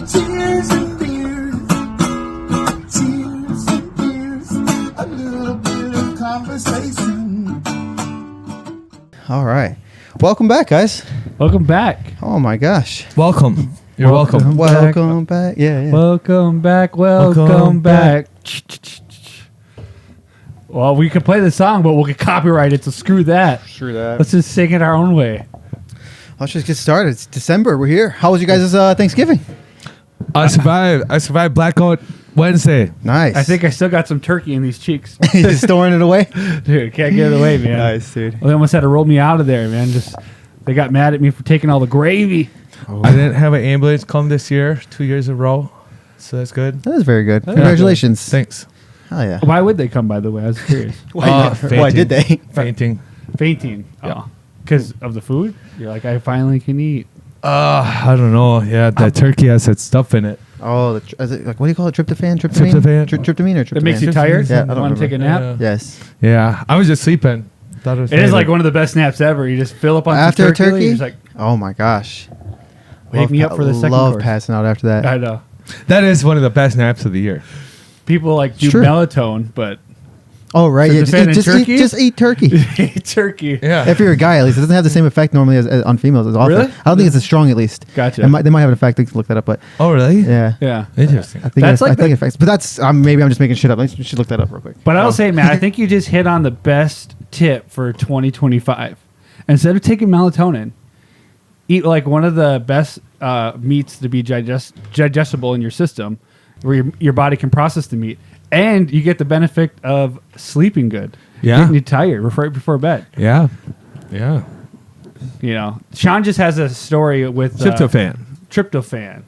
Tears and beers, tears and beers, a little bit of conversation. All right. Welcome back, guys. Welcome back. Oh, my gosh. Welcome. You're welcome. Welcome back. Yeah. Welcome back. Welcome back. Well, we could play the song, but we'll get copyrighted, so screw that. Sure that. Let's just sing it our own way. Let's just get started. It's December. We're here. How was you guys' Thanksgiving? I survived Blackout Wednesday. Nice. I think I still got some turkey in these cheeks. He's storing it away. Dude, can't get it away, man. Nice, dude. Well, they almost had to roll me out of there, man. They got mad at me for taking all the gravy. I didn't have an ambulance come this year, 2 years in a row. So that's good. That is very good. Congratulations. Thanks. Hell yeah. Why would they come, by the way? I was curious. Why did they? Fainting. Fainting. Yeah. Because of the food? You're like, I finally can eat. I don't know. Yeah, that turkey has that stuff in it. Oh, is it, like, what do you call it? Tryptophan? Tryptophan. Tryptamine or tryptophan? That makes you tired? Yeah, I don't Want to take a nap? Yes. Yeah, I was just sleeping. Thought It is like one of the best naps ever. You just fill up on After some a turkey? You're just like, Oh, my gosh. wake me up for the second Love course. passing out after that. I know. That is one of the best naps of the year. People like do Sure. melatonin, but Oh, right. Yeah, Tryptophan and turkey? just eat turkey. turkey. Yeah. If you're a guy, at least. It doesn't have the same effect normally as on females as often. Really? I don't think it's as strong, at least. Gotcha. They might have an effect. I can look that up, but Oh, really? yeah. Yeah. Interesting. I think That's I like think it affects. But that's maybe I'm just making shit up. We should look that up real quick. But I'll say, man, I think you just hit on the best tip for 2025. Instead of taking melatonin, eat like one of the best meats to be digestible in your system, where your body can process the meat, and you get the benefit of sleeping good. Yeah. Getting you tired right before bed. Yeah. Yeah. You know, Sean just has a story with Tryptophan.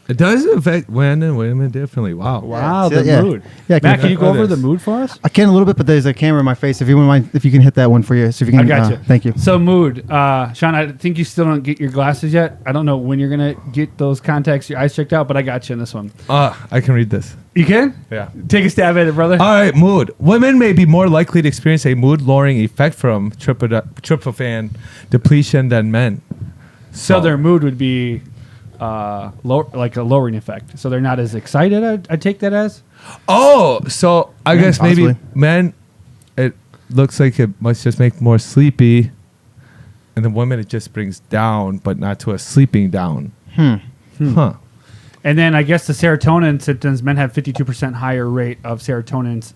It does affect men and women differently. Wow. Wow, Yeah. the Yeah. mood. Yeah, Matt, can you go over this. the mood for us? I can a little bit, but there's a camera in my face. If you wouldn't mind, if you can hit that one for you. So if you can, I got you. Thank you. So mood, Sean. I think you still don't get your glasses yet. I don't know when you're gonna get those contacts, your eyes checked out, but I got you in this one. I can read this. You can? Yeah. Take a stab at it, brother. All right, mood. Women may be more likely to experience a mood-lowering effect from tryptophan depletion than men. So their mood would be like a lowering effect. So they're not as excited. I take that as. Oh, so I Yeah, guess possibly. maybe men, it looks like it must just make more sleepy, and the women it just brings down, but not to a sleeping down. Huh. And then I guess the serotonin symptoms, men have 52% higher rate of serotonin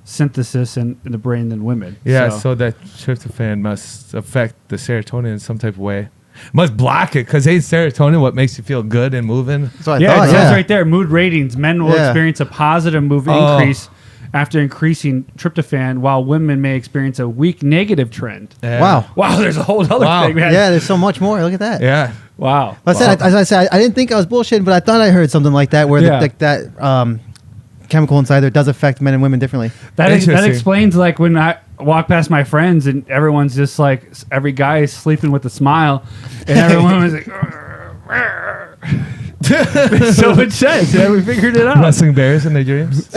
synthesis in the brain than women. Yeah, so that tryptophan must affect the serotonin in some type of way. Must block it, because ain't serotonin what makes you feel good and moving? That's what I yeah, thought. it says right there, mood ratings. Men will Yeah. experience a positive mood increase after increasing tryptophan, while women may experience a weak negative trend. Yeah. Wow. Wow, there's a whole other Wow. thing, man. Yeah, there's so much more. Look at that. Yeah. Wow. As I said, I didn't think I was bullshitting, but I thought I heard something like that, where Yeah. that chemical inside there does affect men and women differently. That Interesting. explains, like, when I walk past my friends and everyone's just like, every guy is sleeping with a smile, and everyone was like, so it says. Yeah, we figured it out. Wrestling bears in their dreams.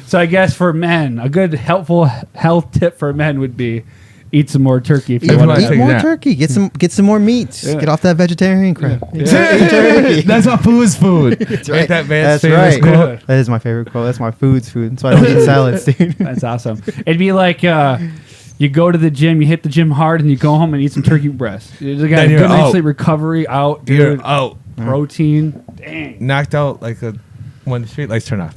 So I guess for men, a good helpful health tip for men would be eat some more turkey if you Eat, want wanna eat take more a nap. turkey. Get some more meats. Yeah. Get off that vegetarian crap. Yeah. Eat turkey. That's what food's food. That's Ain't that That's man's famous right. quote? That is my favorite quote. That's my food's food. That's why I don't eat salads, dude. That's awesome. It'd be like you go to the gym, you hit the gym hard, and you go home and eat some turkey breast. You just got a Then good you're night's out. sleep, recovery out, You're dude. out. Protein. Dang. Knocked out like when the street lights turn off.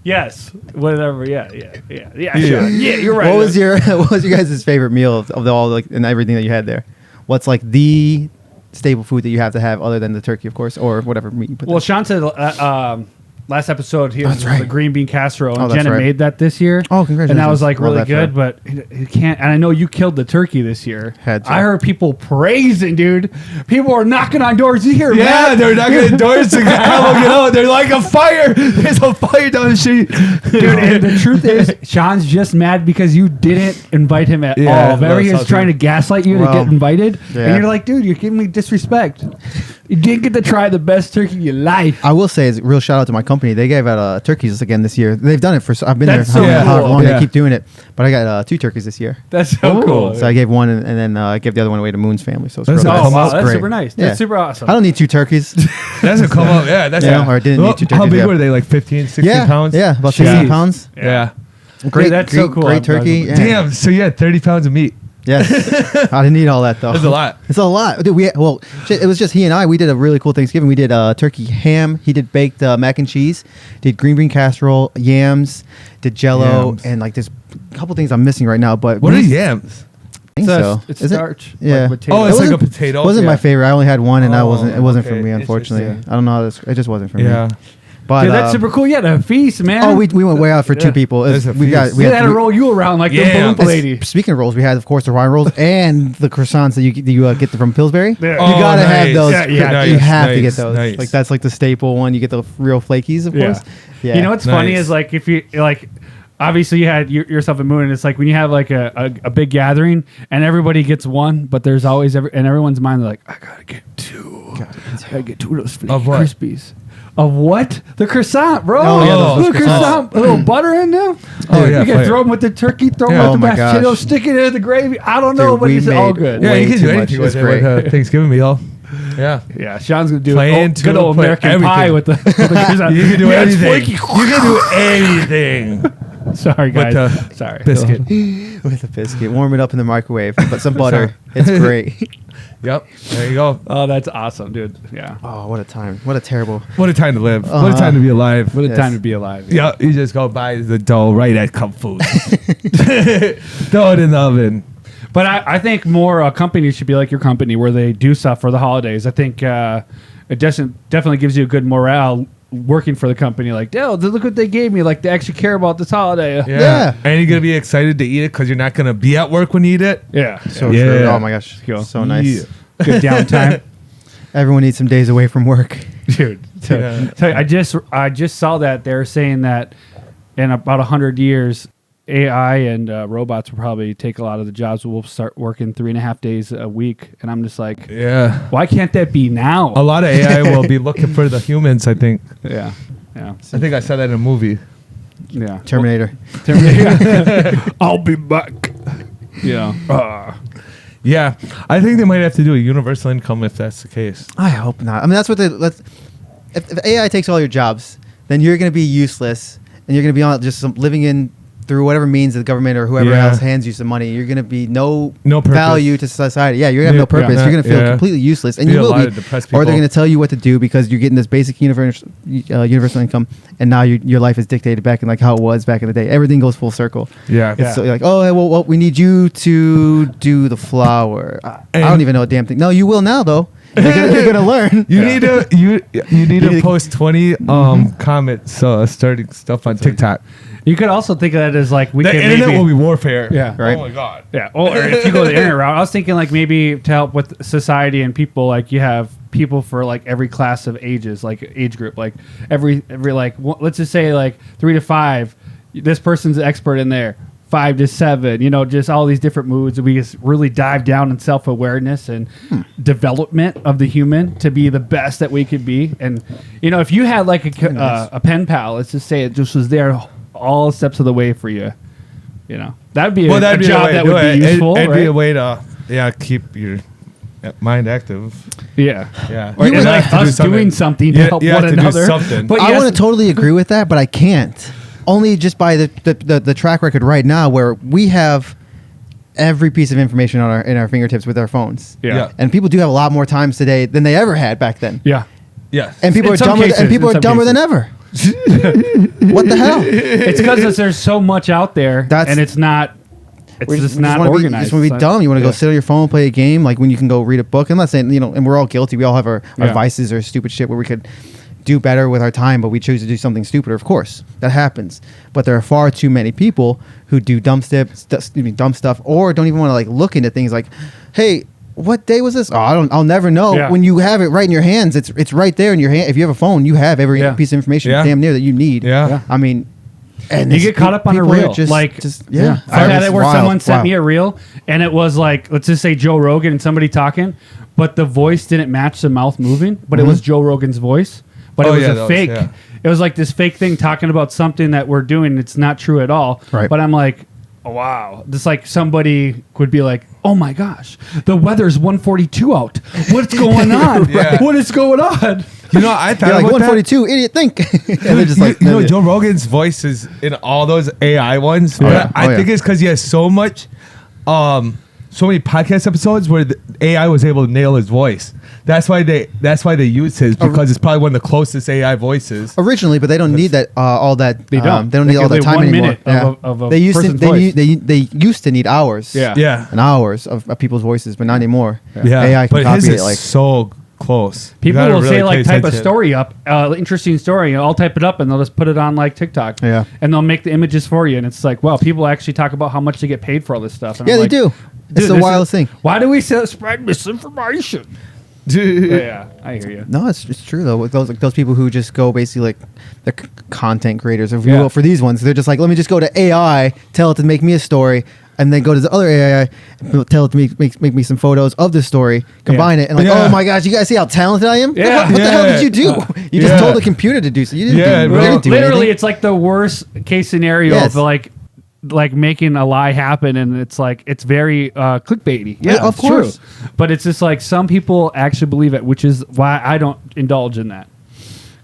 Yes. Whatever. Yeah. Yeah. Sean. Yeah, you're right. What was your guys' favorite meal of the all like and everything that you had there? What's like the staple food that you have to have other than the turkey, of course, or whatever meat you put Well, there? Sean said last episode he was That's right. the green bean casserole, and Oh, that's Jenna right. made that this year. Oh, congratulations. And that was like Love really that good, for her. but he can't. And I know you killed the turkey this year. Had to. I heard people praising, dude. People are knocking on doors. You hear, Yeah, Matt? they're not going to doors to get out. They're like a fire. There's a fire down the street. Dude, and the truth is, Sean's just mad because you didn't invite him at Yeah, all. Very that's is trying to gaslight you to Well, get invited, yeah. and you're like, dude, you're giving me disrespect. You didn't get to try the best turkey of your life. I will say, is a real shout out to my company. They gave out turkeys again this year. They've done it for. I've been That's there so however cool. long Yeah. they keep doing it. But I got 2 turkeys this year. That's so cool. So I gave one, and then I gave the other one away to Moon's family. So it's That's real a nice. Oh, wow, It's that's great. super nice. Yeah. That's super awesome. I don't need 2 turkeys. That's a come up. Yeah, that's Yeah, or I didn't need 2 How turkeys, big yeah. were they? Like 15, 16 yeah, pounds? Yeah, about Jeez. 16 pounds. Yeah. Great, that's so cool. Great turkey. Yeah. Damn. So you had 30 pounds of meat. Yes. I didn't eat all that though. That's a lot. It's a lot. Dude, it was just he and I. We did a really cool Thanksgiving. We did turkey ham. He did baked mac and cheese. Did green bean casserole, yams. Did Jello, Yams. and like there's a couple things I'm missing right now. But What are we- yams? I think so. It's Is it? starch. Yeah. Like potato. Oh, it's It like a wasn't- potato. Wasn't Yeah. my favorite. I only had one, and I Oh, wasn't. It wasn't for okay. me, unfortunately. Interesting. I don't know how this. It just wasn't for Yeah. me. But Dude, that's super cool. You had a feast, man. Oh, we went way out for 2 Yeah. people. That's a We got feast. we We had had to roll you around like Yeah. the Oompa lady. Speaking of rolls, we had, of course, the Hawaiian rolls and the croissants that you get from Pillsbury. Yeah. You Oh, gotta have nice. those. Yeah, yeah, nice, you have to get nice, those. nice. Like that's like the staple one. You get the real flakies, of Yeah. course. Yeah. You know what's funny Nice. is like if you like. Obviously, you had yourself and Moon, and it's like when you have like a big gathering and everybody gets one, but there's always in everyone's mind they're like, I gotta get 2. I gotta get 2 of those flaky Of what? crispies. Of what? The croissant, bro. Oh, yeah, those Little croissant, a little butter in there. Oh, yeah, you can fire. throw them with the turkey, throw them Yeah. with Oh, the my mashed potatoes, gosh. stick it in the gravy. I don't know, Dude, but we it's all made- good. Yeah, Way you can too do much. anything It's with it with great. a Thanksgiving meal. Yeah. Yeah, Sean's gonna do Plan good to old put American pie everything. with the croissant. You can do Yeah, it's anything. flaky. You can do anything. Sorry, With guys. the Sorry. biscuit. with a biscuit, warm it up in the microwave, put some butter. It's great. Yep. There you go. Oh, that's awesome, dude. Yeah. Oh, what a time! What a terrible. What a time to live. What a Uh-huh. time to be alive. What a Yes. time to be alive. Yeah, you just go buy the dough right at Cup Foods. Throw it in the oven. But I think more companies should be like your company where they do stuff for the holidays. I think it definitely gives you a good morale working for the company. Like, oh, look what they gave me. Like, they actually care about this holiday. Yeah. And you're going to be excited to eat it because you're not going to be at work when you eat it. Yeah. So Yeah. true. Oh my gosh, Cool. so nice. Yeah. Good downtime. Everyone needs some days away from work. Dude, tell you, I just saw that they're saying that in about 100 years, AI and robots will probably take a lot of the jobs. We'll start working 3.5 days a week, and I'm just like, Yeah. why can't that be now? A lot of AI will be looking for the humans, I think. Yeah, yeah, I think I saw that in a movie. yeah. Terminator. I'll be back. Yeah. Yeah. I think they might have to do a universal income if that's the case. I hope not. I mean, that's what they. If AI takes all your jobs, then you're going to be useless, and you're going to be on just living in through whatever means the government or whoever Yeah. else hands you some money. You're going to be no purpose. value to society. Yeah, you're going to have no Yeah, purpose. You're going to feel yeah. completely useless, and Be you a will lot be. of depressed Or they're people. going to tell you what to do because you're getting this basic universal income, and now your life is dictated back in like how it was back in the day. Everything goes full circle. Yeah. It's so you're like, oh, well, we need you to do the flower. I And- don't even know a damn thing. No, you will now though. You're gonna learn. You need to you need need to to- post 20 comments starting stuff on TikTok. You could also think of that as like we The can internet maybe, will be warfare. Yeah. Right. Oh my god. yeah. Or if you go the internet route, I was thinking like maybe to help with society and people, like you have people for like every class of ages, like age group, like every like let's just say like 3 to 5. This person's an expert in there. 5 to 7, just all these different moods. We just really dive down in self-awareness and development of the human to be the best that we could be. And, if you had like a pen pal, let's just say it just was there all steps of the way for you, that'd be a that'd be job a way that to would do be it. useful, It'd right? be a way to keep your mind active. Yeah. Yeah. Or You and would like have us doing something to You- help you one have to do another. something. But I yes, want to totally agree with that, but I can't. Only just by the track record right now, where we have every piece of information in our fingertips with our phones. Yeah. And people do have a lot more times today than they ever had back then. Yeah. Yes. And people In are some dumber. cases, And people in are some dumber than cases. ever. What the hell? It's because there's so much out there, That's- and it's not. It's We just we not wanna organized. Be, just want to be It's dumb. You want to yeah. go sit on your phone, play a game, like when you can go read a book. I'm not saying, and we're all guilty. We all have our Yeah. vices or stupid shit where we could do better with our time, but we choose to do something stupider. Of course, that happens. But there are far too many people who do dumb stuff, or don't even want to like look into things like, hey, what day was this? Oh, I'll never know. Yeah. When you have it right in your hands, it's right there in your hand. If you have a phone, you have every Yeah. piece of information Yeah. damn near that you need. Yeah. Yeah. I mean, and You this- get caught up on a people are reel. Like, yeah. I've had it where Wild, someone sent wild. me a reel, and it was like, let's just say Joe Rogan and somebody talking, but the voice didn't match the mouth moving, but it was Joe Rogan's voice. But it was a fake. It was like this fake thing talking about something that we're doing. It's not true at all. Right. But I'm like, oh, wow. Just like somebody could be like, oh my gosh, the weather's 142 out. What's going on? Yeah. What is going on? You know, I thought You're like about 142, idiot, think. And they're just like, you know, Joe Rogan's voice is in all those AI ones. Yeah. But I Oh, think yeah. it's because he has so many podcast episodes where the AI was able to nail his voice. That's why they use his, because it's probably one of the closest AI voices. originally, but they don't need that all that. They don't. They don't They need all give that time 1 anymore. minute of a they used to. person's They, voice. they used to need hours. Yeah. Yeah. And hours of people's voices, but not anymore. Yeah. AI can but copy his it is like. so close. You People gotta will really say like pay type a attention. story up, interesting story, and I'll type it up and they'll just put it on like TikTok. Yeah. And they'll make the images for you, and it's like, wow, people actually talk about how much they get paid for all this stuff. And Yeah, I'm they like, do. It's dude, the this wildest thing. Why do we spread misinformation? Yeah, I hear you. No, it's true though. With those people who just go basically like the content creators, if Yeah. you will, for these ones, they're just like, let me just go to AI, tell it to make me a story, and then go to the other AI, tell it to make me some photos of the story, combine it, and like, Yeah. oh my gosh, you guys see how talented I am? Yeah. What the hell did you do? You just Yeah. told the computer to do so. You didn't Yeah, do, bro. you didn't do Literally, anything. it's like the worst case scenario Yes. of like making a lie happen, and it's like it's very clickbaity. Yeah, of it's course. true. But it's just like some people actually believe it, which is why I don't indulge in that.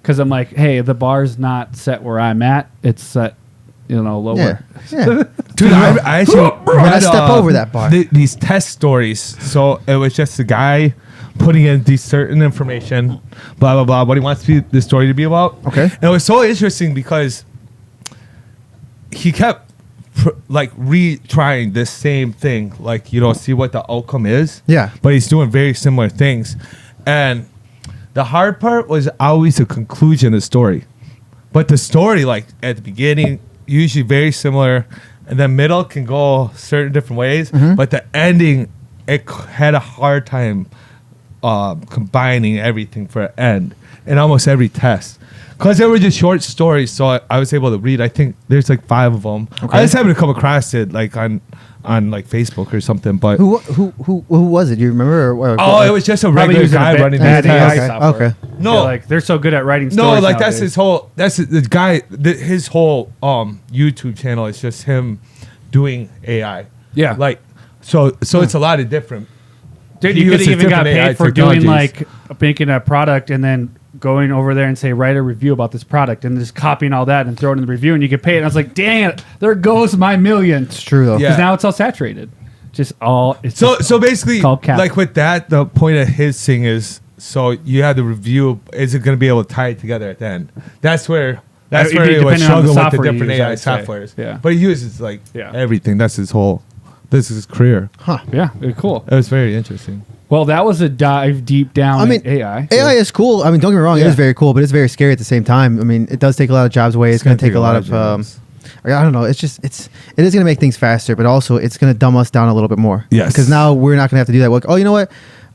Because I'm like, hey, the bar's not set where I'm at; it's set, lower. Yeah. Yeah. Dude, I actually I step over that bar. These test stories. So it was just a guy putting in these certain information, blah blah blah. What he wants the story to be about. Okay. And it was so interesting because he kept retrying this same thing, see what the outcome is. Yeah. But he's doing very similar things, and the hard part was always the conclusion of the story. But the story, like at the beginning, usually very similar, and then middle can go certain different ways. Mm-hmm. But the ending, it had a hard time combining everything for an end in almost every test. Because they were just short stories, so I was able to read. I think there's like 5 of them. Okay. I just happened to come across it like on like Facebook or something. But Who was it? Do you remember? it was just a Probably regular using a guy bad- running bad these AI tests. software. Okay. No. They're like they're so good at writing No, stories. like that's nowadays. the guy. His whole YouTube channel is just him doing AI. Yeah. Like so it's a lot of different. Dude, he you could uses even got different AI paid for doing technologies. like making a product and then going over there and say write a review about this product and just copying all that and throw it in the review and you get paid. And I was like, dang it, there goes my million. It's true though. Yeah. Because now it's all saturated. Just all. It's So just so basically, called cap. like with that, the point of his thing is, so you have the review. Is it going to be able to tie it together at the end? That's where It'd it be was depending on the struggle with the software you different use, AI I'd say. softwares. Yeah. But he uses like Yeah. everything. That's his whole. This is his career. yeah, very cool. It was very interesting. Well, that was a dive deep down I mean, in AI. AI is cool. I mean, don't get me wrong, it Yeah. is very cool, but it's very scary at the same time. I mean, it does take a lot of jobs away. It's going to take a lot of. jobs. I don't know. It is going to make things faster, but also it's going to dumb us down a little bit more. Yes. Because now we're not going to have to do that. Like, oh, you know what?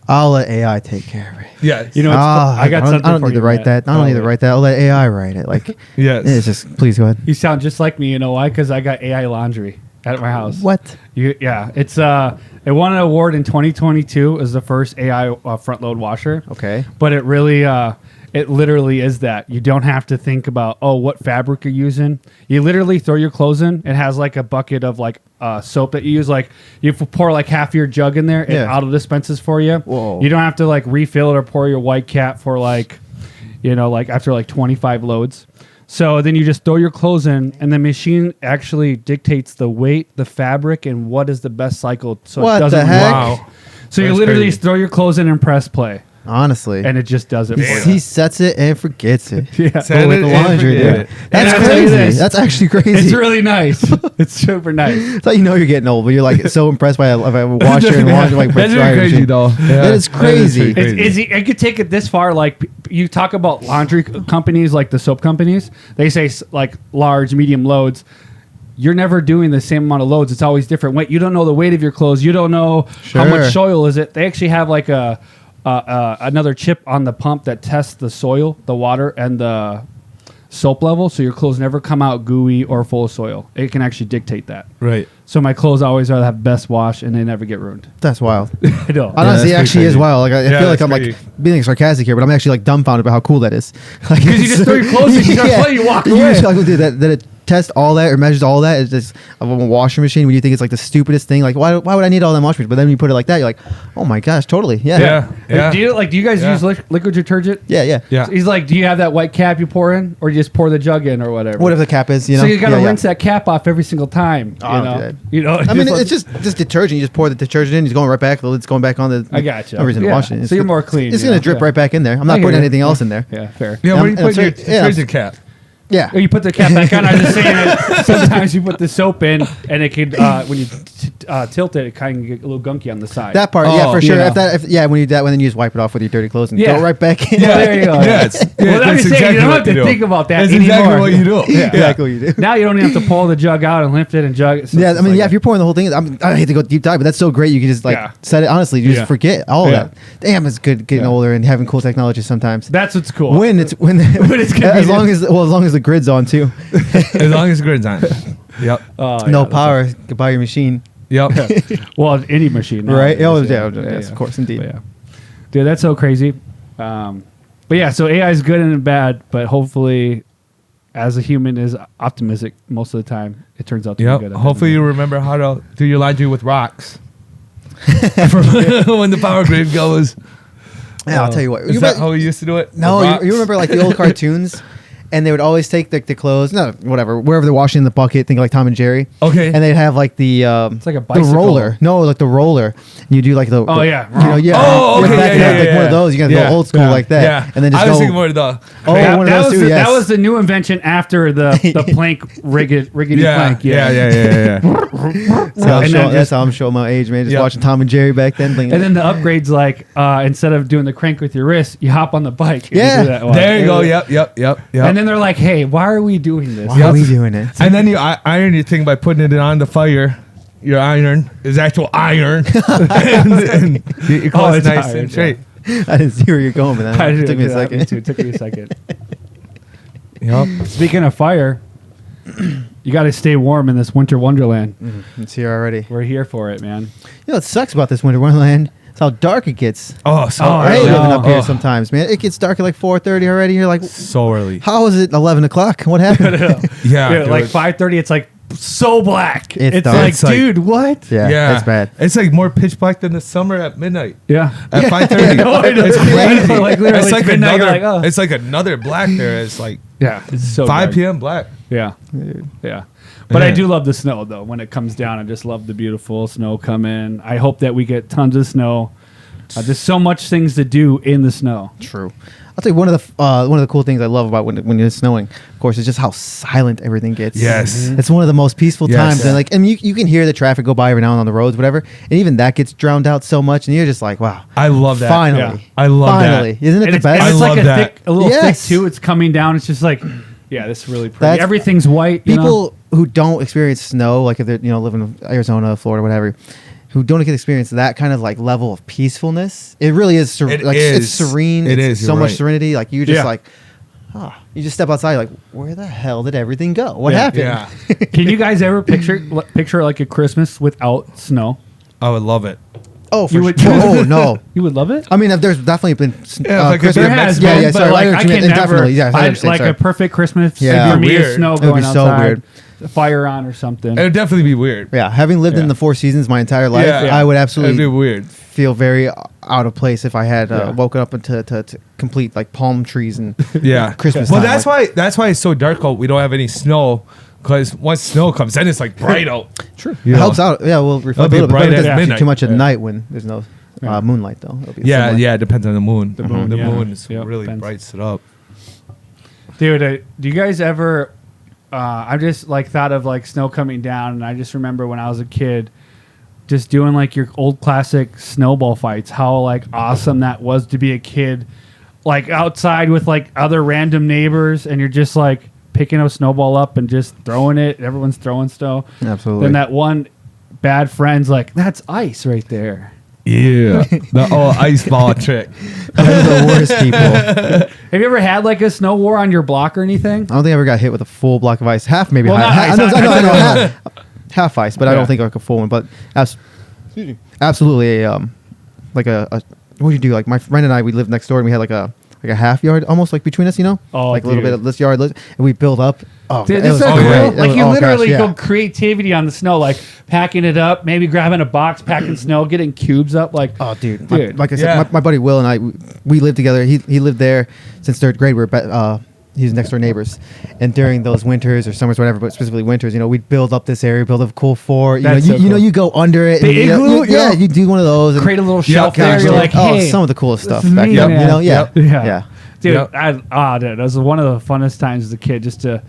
I'll let AI take care of it. Yeah. You know, it's I got something I don't for need to you, write Matt. that. I don't need to write that. I'll let AI write it. Like, Yes. it's just please go ahead. You sound just like me. You know why? Because I got AI laundry at my house. What? Yeah, it's it won an award in 2022 as the first AI front load washer. Okay. But it really it literally is that. You don't have to think about what fabric you're using. You literally throw your clothes in. It has like a bucket of like soap that you use. Like you pour like half your jug in there. It Yeah. auto dispenses for you. Whoa. You don't have to like refill it or pour your white cat for like like after like 25 loads. So then you just throw your clothes in, and the machine actually dictates the weight, the fabric, and what is the best cycle. So What it doesn't the heck? Wow. So you That's literally crazy. throw your clothes in and press play, Honestly. and it just does it. he, For you. he sets it and forgets it. Yeah. Set But with it the and laundry, forget dude. it. That's And I'll tell you crazy. this. That's actually crazy. It's really nice. It's super nice. It's like you know you're getting old, but you're like so impressed by a washer and laundry like That's dryer really crazy machine. though. Yeah. That is crazy. pretty I could take it this far. Like you talk about laundry companies, like the soap companies. They say like large, medium loads. You're never doing the same amount of loads. It's always different weight. You don't know the weight of your clothes. You don't know how Sure. much soil is it. They actually have like another chip on the pump that tests the soil, the water, and the soap level, so your clothes never come out gooey or full of soil. It can actually dictate that. Right. So my clothes always are have best wash, and they never get ruined. That's wild. I know. Honestly, it that's actually pretty is crazy. wild. Like I Yeah, feel like that's I'm like crazy. being sarcastic here, but I'm actually like dumbfounded about how cool that is. Like, Because you just throw your clothes in, you start playing, you walk You away. just like, dude, that it tests all that or measures all that. It's just a washing machine when you think it's like the stupidest thing. Like why would I need all that washing machine? But then when you put it like that, you're like, oh my gosh, totally. Yeah. Yeah. Yeah. Do you guys Yeah. use liquid detergent? Yeah. Yeah. Yeah. So he's like, do you have that white cap you pour in, or do you just pour the jug in, or whatever? Whatever the cap is, you know. So you got to Yeah, yeah. rinse that cap off every single time. I You don't do know. that. You know. I mean, it's just detergent. You just pour the detergent in. It's going right back. The lid's going back on. I gotcha. No reason to Yeah. wash it. So you're more clean, It's you gonna know? drip Yeah. right back in there. I'm I not hear putting you. anything else in there. Yeah, fair. Yeah. What do you I'm put in your sorry, yeah. detergent cap? Yeah. Or you put the cap back on. I was just saying that sometimes you put the soap in, and it could when you tilt it, it kind of get a little gunky on the side. That part, yeah, Oh, for you sure. know. When you do that, when then you just wipe it off with your dirty clothes and Yeah. throw it right back in. Well, there you go. Yeah, it's- yeah, well, I'm that's just saying exactly you don't what have to you do. think about that That's anymore. exactly what you do. Yeah. Exactly what you do. Now you don't even have to pull the jug out and lift it and jug it. So Yeah, it's I mean, like yeah, if you're pouring the whole thing, I hate to go deep dive, but that's so great. You can just like Yeah. set it. Honestly, you Yeah. just forget all Yeah. of that. Damn, it's good getting Yeah. older and having cool technology sometimes. that's what's cool. When it's when it's as convenient. long as the grid's on too. As long as the grid's on. Yep. Oh, No yeah, power, goodbye your machine. Yep. well, any machine, Right? Oh, nowadays, yeah, yes, of course, indeed. But yeah, dude, that's so crazy. But yeah, so AI is good and bad, but hopefully, as a human is optimistic most of the time, it turns out to be Yep. good. Hopefully you remember how to do your laundry with rocks. When the power grid goes. Yeah, I'll tell you what. Is that how we used to do it? No, With you remember like the old cartoons, and they would always take the clothes, no, whatever, wherever they're washing in the bucket. Think like Tom and Jerry. Okay. And they'd have like the It's like a the bicycle. roller. No, like the roller. And you do like the Oh, yeah. you know, yeah. Oh, okay, back yeah, then, yeah, like one yeah. of those. You gotta Yeah. go old school Yeah. like that. Yeah. And then just I was go. thinking more of the. Oh, that, one of that those was too. the, Yes. that was the new invention after the plank riggedy Yeah. plank. Yeah. That's how I'm And showing- then that's how I'm showing my age, man. Just Yeah. watching Tom and Jerry back then. And then the upgrades, like instead of doing the crank with your wrist, you hop on the bike. And Yeah. you do that one. There you go. Yep. And then they're like, "Hey, why are we doing this?" why are we doing it? And then you iron your thing by putting it on the fire. Your iron is actual iron. and you call it it's nice iron, and straight. I didn't see where you're going with that. I It did took me a that second. too. It took me a second. Yep. Speaking of fire, you got to stay warm in this winter wonderland. It's here already. We're here for it, man. You know what sucks about this winter wonderland? It's how dark it gets. Oh, so Oh, I hate early. living up here Oh, sometimes, man. It gets dark at like 4:30 already. You're like, So early. how is it 11 o'clock? What happened? Yeah. Yeah, like dude. 5:30, it's like so black. It's It's dark. like, It's like- dude, what? yeah, it's bad. It's like more pitch black than the summer at midnight. Yeah. At 5:30. No, I know. It's crazy. Like, literally, it's like it's midnight, another. you're like, oh. It's like another black there. It's like Yeah. It's so 5 dark. p.m. black. Yeah. Yeah. But I Man. do love the snow, though. When it comes down, I just love the beautiful snow come in. I hope that we get tons of snow. There's so much things to do in the snow. True. I'll tell you one of the cool things I love about when it's snowing, of course, is just how silent everything gets. Yes. It's one of the most peaceful Yes. times. Yeah. And like, and you can hear the traffic go by every now and then on the roads, whatever. And even that gets drowned out so much, and you're just like, wow. I love that. Finally. Yeah. I love that. Finally. Isn't it And the it's, best? and it's I like love that. a little Yes. thick, too. It's coming down. It's just like, yeah, this is really pretty. That's- Everything's white. You know? People who don't experience snow, like if they're living in Arizona, Florida, whatever, who don't get to experience that kind of like level of peacefulness, it really is. It Like is. it's serene. It It's is, so you're much right. serenity. Like you just Yeah. like, you just step outside. You're like, where the hell did everything go? What Yeah. happened? Yeah. Can you guys ever picture like a Christmas without snow? I would love it. Oh, for You would- sure. Oh no. You would love it? I mean, there's definitely been Yeah, like if Christmas. there has yeah, been, yeah. but Sorry, like, I I can never. definitely. Yeah, I I'd understand, like sorry. a perfect Christmas Yeah. for me Weird. is snow It would be going so outside, weird. a fire on or something. It would definitely be weird. Yeah, having lived in Yeah. the Four Seasons my entire life, Yeah. I would It'd be absolutely weird. feel very out of place if I had Yeah. woken up into to complete like palm trees and Yeah. Christmas Well, time, that's why it's so dark out. We don't have any snow because once snow comes, then it's like bright out. True. You It know. helps out. Yeah, we'll reflect a be little bit. bright But it at doesn't do midnight. too much at Yeah. night when there's no Yeah. moonlight though. It'll be Yeah, similar. yeah. It depends on the moon. The moon, yeah. moon is Yep, really depends. brights it up. Dude, do you guys ever? I just like thought of like snow coming down, and I just remember when I was a kid, just doing like your old classic snowball fights. How like awesome that was to be a kid, like outside with like other random neighbors, and you're just like picking a snowball up and just throwing it. Everyone's throwing snow. Absolutely. Then that one bad friend's like, "That's ice right there." Yeah, the ice ball trick. They're the worst people. I Have you ever had like a snow war on your block or anything? don't think I ever got hit with a full block of ice. Half maybe. Well, half, not ice, I know, I- half ice, but I Yeah. don't think like a full one. But absolutely a like a what do you do? Like my friend and I, we lived next door and we had like a half yard almost like between us, you know, Oh, like a little dude. bit of this yard, and we built up. Oh, Dude, it this was is so great. cool. It Like was- you oh, literally gosh, yeah. go creativity on the snow, like packing it up, maybe grabbing a box, packing snow, getting cubes up. Like, Oh, dude. Dude. Like I said, Yeah. my buddy Will and I, we lived together. He lived there since third grade. He was next door neighbors. And during those winters or summers, whatever, but specifically winters, you know, we'd build up this area, build up a cool fort. You know, That's so you know, cool. you go under it. The and, igloo? yeah, Yeah. you do one of those. And, create a little shelf gosh, there. You're dude. like, hey, some of the coolest stuff is back me, then. man. You know, yeah. Yeah. Yeah. dude, Yep. dude, that was one of the funnest times as a kid. Just to,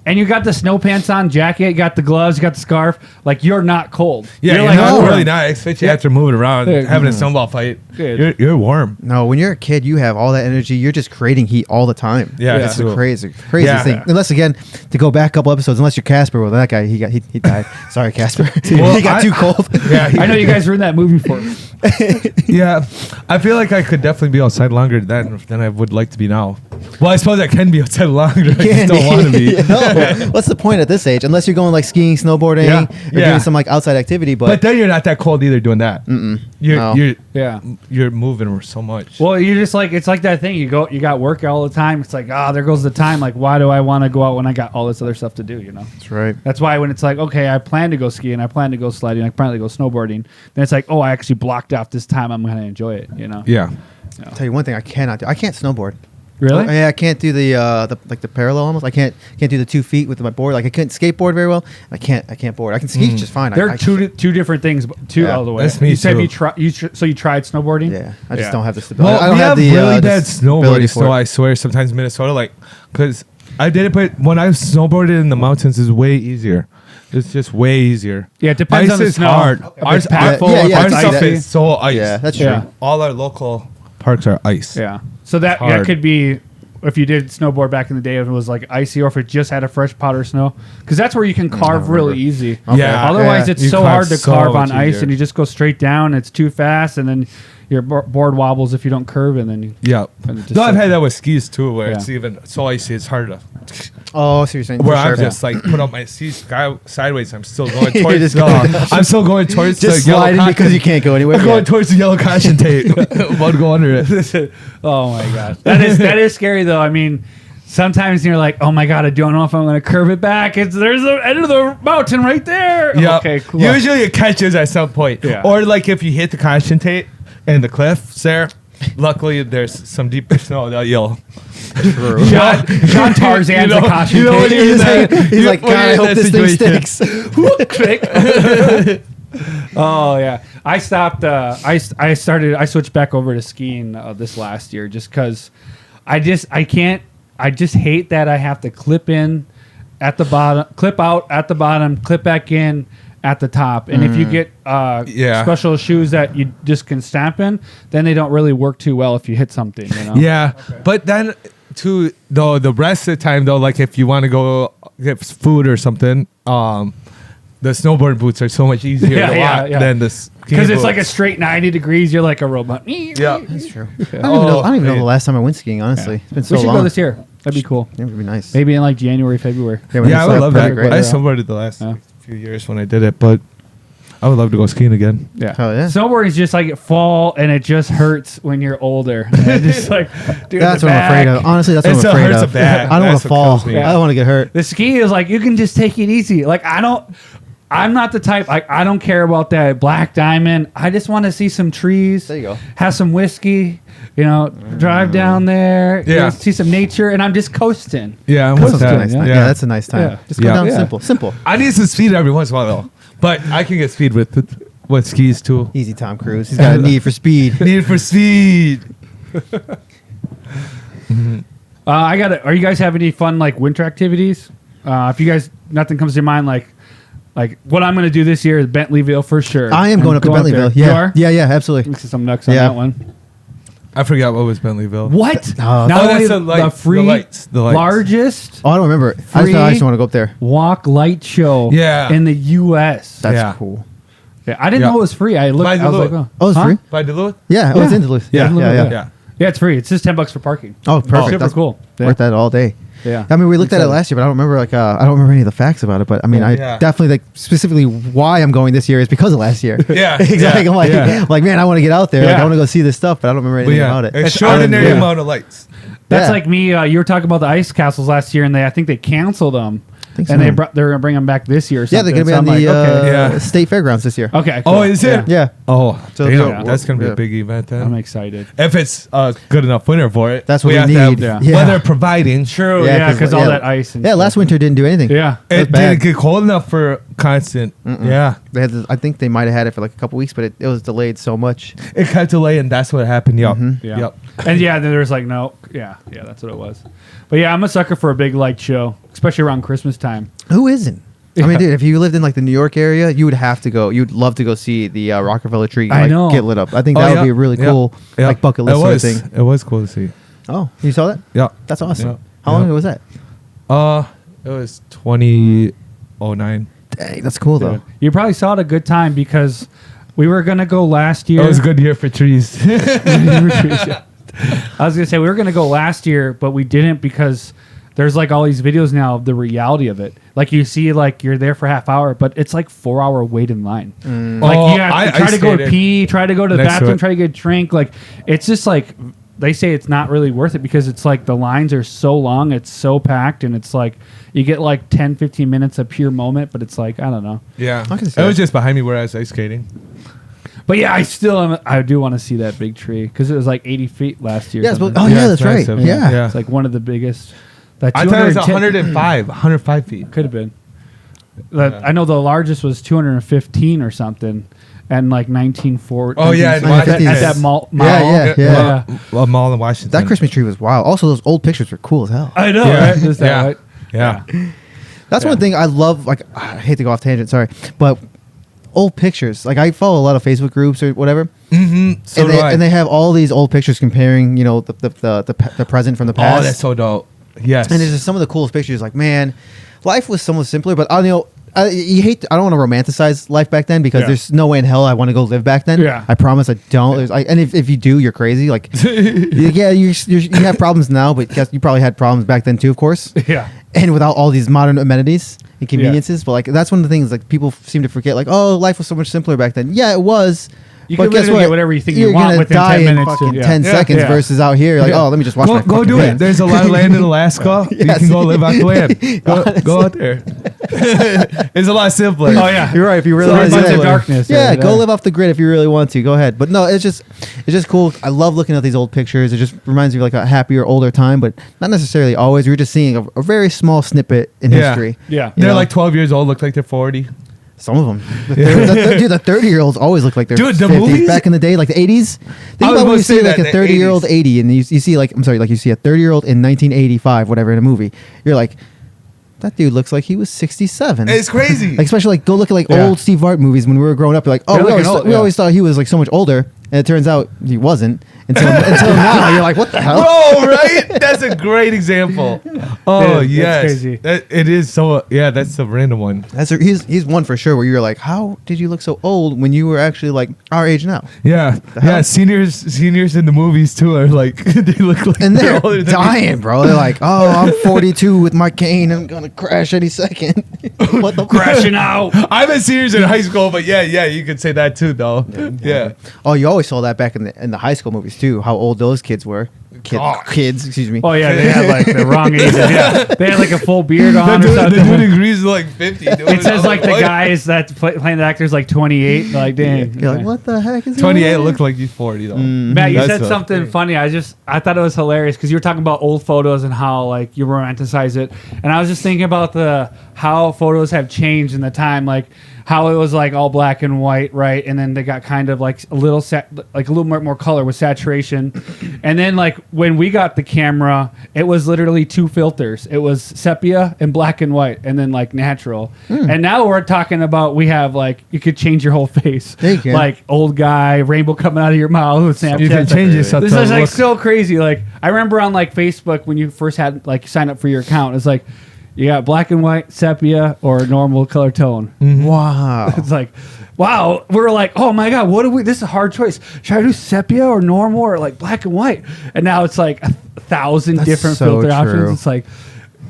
and you got the snow pants on, jacket, you got the gloves, you got the scarf. Like you're not cold. Yeah, you're like, not warm. really not, especially after moving around, Dude. having a snowball fight. Dude. You're warm. No, when you're a kid, you have all that energy. You're just creating heat all the time. Yeah, it's yeah. the craziest Yeah. thing. Unless again, to go back a couple episodes, unless you're Casper, well, that guy he died. Sorry, Casper. Well, he got too cold. Yeah, I know you guys were in that movie for me. Yeah, I feel like I could definitely be outside longer than I would like to be now. Well, I suppose I can be outside longer. I just don't want to be. No. What's the point at this age? Unless you're going like skiing, snowboarding, Yeah. or Yeah. doing some like outside activity. But But, then you're not that cold either doing that. You're No. Yeah. you're moving so much. Well, you're just like, it's like that thing. You got work all the time. It's like, there goes the time. Like, why do I want to go out when I got all this other stuff to do? You know. that's right. That's why when it's like, okay, I plan to go skiing, I plan to go sliding, I plan to go snowboarding, then it's like, oh, I actually blocked off this time. I'm going to enjoy it. You know. Yeah. I'll tell you one thing I cannot do. I can't snowboard. Really? Yeah, I can't do the parallel almost. I can't do the 2 feet with my board. Like I couldn't skateboard very well. I can't board. I can ski just fine. They're I two different things. Two Yeah, all the way. that's me You said too. so you tried snowboarding? Yeah, I just Yeah. don't have the stability. Well, I don't we have the really the bad stability snowboarding for snow. it. I swear, sometimes in Minnesota, like, because I did it, but when I snowboarded in the mountains, is way easier. It's just way easier. Yeah, it depends Ice on the is snow. hard. If Our it's packed full, yeah, if yeah, our it's I can see stuff that. is so ice. Yeah, that's Yeah. true. All our local parks are ice. Yeah. So that Hard. could be if you did snowboard back in the day, if it was like icy or if it just had a fresh powder snow, because that's where you can carve really easy. Okay. Yeah. Otherwise, Yeah. it's You so carve hard to so carve on much ice, easier. and you just go straight down. It's too fast, and then your board wobbles if you don't curve, and then you. Yeah. And it just No, I've sits. had that with skis too, where Yeah. it's even so icy, it's hard to. Oh, so you're saying Where for I'm sure. just like put up my skis sideways. I'm still going You're towards. just going- I'm still going towards just the yellow sliding caution. because you can't go anywhere. I'm going towards the yellow caution tape. Won't go under it. Oh my gosh, that is scary though. I mean, sometimes you're like, oh my god, I don't know if I'm going to curve it back. There's the end of the mountain right there. Yeah. Okay, cool. Usually it catches at some point. Yeah. Or like if you hit the caution tape and the cliff's there, luckily there's some deeper snow that you'll. John Tarzan's a caution you know when tape. you're in that- He's like, when God, you're I in hope that this thing situation. sticks. Oh yeah, I stopped. I switched back over to skiing this last year just because I just hate that I have to clip in at the bottom, clip out at the bottom, clip back in at the top. And if you get special shoes that you just can stamp in, then they don't really work too well if you hit something. You know? Yeah. But then too though the rest of the time though, like if you want to go get food or something, the snowboard boots are so much easier to walk than this. Because it's like a straight 90 degrees. You're like a robot. Yeah. That's true. I don't even know the last time I went skiing. Honestly, it's been so We should long. go this year. That'd be cool. It would be nice. Maybe in like January, February. when Yeah, I it's, would love that. perfect weather I out. snowboarded the last Yeah. few years when I did it, but I would love to go skiing again. Yeah. Hell yeah. Snowboarding is just like fall, and it just hurts when you're older. And just like, dude, That's the what I'm afraid back. of. Honestly, that's what It I'm afraid hurts of. a back. I don't want That's to what fall. kills me. I don't want to get hurt. The ski is like you can just take it easy. Like I'm not the type. Like I don't care about that black diamond. I just want to see some trees. There you go. Have some whiskey. Drive down there. Yeah. See some nature, and I'm just coasting. Yeah, I'm That with sounds that. nice. yeah. Yeah, that's a nice time. Yeah. Just go Yeah. down Yeah. simple. I need some speed every once in a while though, but I can get speed with skis too. Easy, Tom Cruise. He's got a need for speed. Need for speed. Are you guys have any fun like winter activities? If you guys nothing comes to your mind, like what I'm going to do this year is Bentleyville for sure. I am going up to there. Bentleyville. You Yeah, are? yeah, absolutely. Let's see some nucks on Yeah. that one. I forgot what was Bentleyville. What? Oh, Not oh, only that's the light- the free, the lights. largest Oh, I don't remember. I Free. just want to go up there. walk light show Yeah. in the U.S. That's Yeah. cool. Yeah, I didn't Yeah. know it was free. I looked. By I was like, Duluth. Oh, it's free? By Duluth? Yeah. Oh, it's in Duluth. Yeah. Duluth, Yeah. Yeah. Yeah, it's free. It's just $10 for parking. Oh, perfect. Super That's cool. Yeah. Worth that all day. Yeah. I mean, we looked at it Excited. last year, but I don't remember I don't remember any of the facts about it. But I mean, I Yeah. definitely like specifically why I'm going this year is because of last year. Yeah. exactly. Yeah. I'm like, Yeah. like, man, I want to get out there. Like, Yeah. I want to go see this stuff, but I don't remember But anything yeah, about it. extraordinary Yeah. amount of lights. That's Yeah. like me. You were talking about the ice castles last year, and I think they canceled them, think and so. they're gonna bring them back this year. Or Yeah, something. they're gonna be So on the I'm like, okay, Yeah. state fairgrounds this year. okay. Oh, cool. is it? Yeah. Oh, So- damn, so- that's going to be yeah. a big event then. I'm excited. If it's good enough winter for it. That's what we have to need. have Yeah. weather providing. True. Yeah, Yeah, 'cause, because yeah. all that ice. And Yeah, stuff. last winter didn't do anything. Yeah. It was It bad. didn't get cold enough for constant. Yeah. They had I think they might have had it for like a couple weeks, but it was delayed so much. It kept delaying. That's what happened. Yup. Yeah. Yep. And yeah, then there was like no. Yeah, that's what it was. But yeah, I'm a sucker for a big light show, especially around Christmas time. Who isn't? I Yeah. mean, dude, if you lived in like the New York area, you would have to go. You'd love to go see the Rockefeller tree I like, know. get lit up. I think Oh, that yeah. would be a really Yeah. cool Yeah. like bucket list it sort was, of thing. It was cool to see. Oh, you saw that? Yeah. That's awesome. Yeah. How Yeah. long ago was that? It was 2009. Dang, that's cool though. You probably saw it a good time because we were gonna go last year. It was a good year for trees. I was gonna say we were gonna go last year, but we didn't because there's like all these videos now of the reality of it. Like you see, like you're there for half hour, but it's like 4 hour wait in line. Like Oh, you have to I try to go stayed pee, try to go to the next to bathroom, it. try to get a drink. Like it's just like they say it's not really worth it because it's like the lines are so long, it's so packed, and it's like you get like 10, 15 minutes of pure moment, but it's like I don't know. Yeah. I can see It was that. just behind me where I was ice skating. But yeah, I do want to see that big tree because it was like 80 feet last year. or Yes, but, something. oh yeah, Yeah, that's it's right. massive. Yeah. Yeah. It's like one of the biggest. That I thought it was 210 105 feet. Could have been. I know the largest was 215 or something, and like 1940. Oh, yeah, at in Washington. that mall. Yeah. A mall in Washington. That Christmas tree was wild. Also, those old pictures were cool as hell. I know. Yeah. Right? Just that, Yeah. right? Yeah. That's one thing I love. Like, I hate to go off tangent, sorry, but old pictures. Like, I follow a lot of Facebook groups or whatever, Mm-hmm. So and do they, I. and they have all these old pictures comparing, the present from the past. Oh, that's so dope. Yes. And it's just some of the coolest pictures. Like, man, life was somewhat simpler. But I don't want to romanticize life back then because Yeah. there's no way in hell I want to go live back then. Yeah. I promise I don't. And if you do, you're crazy. Like, yeah, you have problems now, but guess you probably had problems back then too, of course. Yeah. And without all these modern amenities and conveniences. But like, that's one of the things like people seem to forget. Like, oh, life was so much simpler back then. Yeah, it was. You but could guess literally what? get whatever you think you You're want gonna within die 10 in minutes. fucking Yeah. 10 Yeah. seconds Yeah. versus out here. Like, Yeah. oh, let me just wash my Go fucking do it. hands. There's a lot of land in Alaska. Yes. You can go live out the land. Go out there. It's a lot simpler. Oh yeah. You're right. If you really So want to bunch do of that. darkness. Yeah, go live off the grid if you really want to. Go ahead. But no, it's just cool. I love looking at these old pictures. It just reminds me of like a happier, older time, but not necessarily always. You're just seeing a very small snippet in history. Yeah. You They're know? like 12 years old, look like they're 40. Some of them. Dude, the 30-year-olds always look like they're Dude, the 50. movies- Back in the day, like the 80s. I was Think about gonna when you say see like that, a the 30-year-old 80s. 80 and you see like, I'm sorry, like you see a 30-year-old in 1985, whatever, in a movie. You're like, that dude looks like he was 67. It's crazy. Like, especially like go look at like Yeah. old Steve Martin movies when we were growing up. You're like, oh, They're we, looking always, old, we yeah. always thought he was like so much older, and it turns out he wasn't until now. You're like, what the hell? Bro, right? That's a great example. Oh, Dude, that's yes. crazy. It is so, yeah, that's a random one. He's one for sure. Where you're like, how did you look so old when you were actually like our age now? Yeah. hell? Yeah, seniors in the movies too are like, they look like And they're older than me. dying, bro. They're like, oh, I'm 42 with my cane. I'm gonna crash any second. What the Crashing out. I'm a seniors in high school, but yeah, you could say that too, though. Yeah. Oh, you always saw that back in the high school movies too. How old those kids were. God. Kids, excuse me. Oh yeah, they had like the wrong ages. Yeah, they had like a full beard on or The something. dude agrees to like 50. Dude. It says like the What? guys that playing the actors like 28. Like dang. You're like, what the heck is 28 going on? looked like he's 40 though. Matt, you That's said a- something funny. I thought it was hilarious because you were talking about old photos and how like you romanticize it, and I was just thinking about how photos have changed in the time, like how it was like all black and white, right? And then they got kind of like a little more color with saturation, and then like when we got the camera, it was literally two filters. It was sepia and black and white, and then like natural. And now we're talking about we have like you could change your whole face, Yeah, you can. like old guy, rainbow coming out of your mouth with Snapchat. You can change yourself This to is like look- so crazy. Like I remember on like Facebook when you first had like sign up for your account, it's like You got black and white, sepia, or normal color tone. Wow. It's like, wow. We're like, oh my god, what do we? This is a hard choice. Should I do sepia or normal or like black and white? And now it's like 1,000 That's different so filter true. options. It's like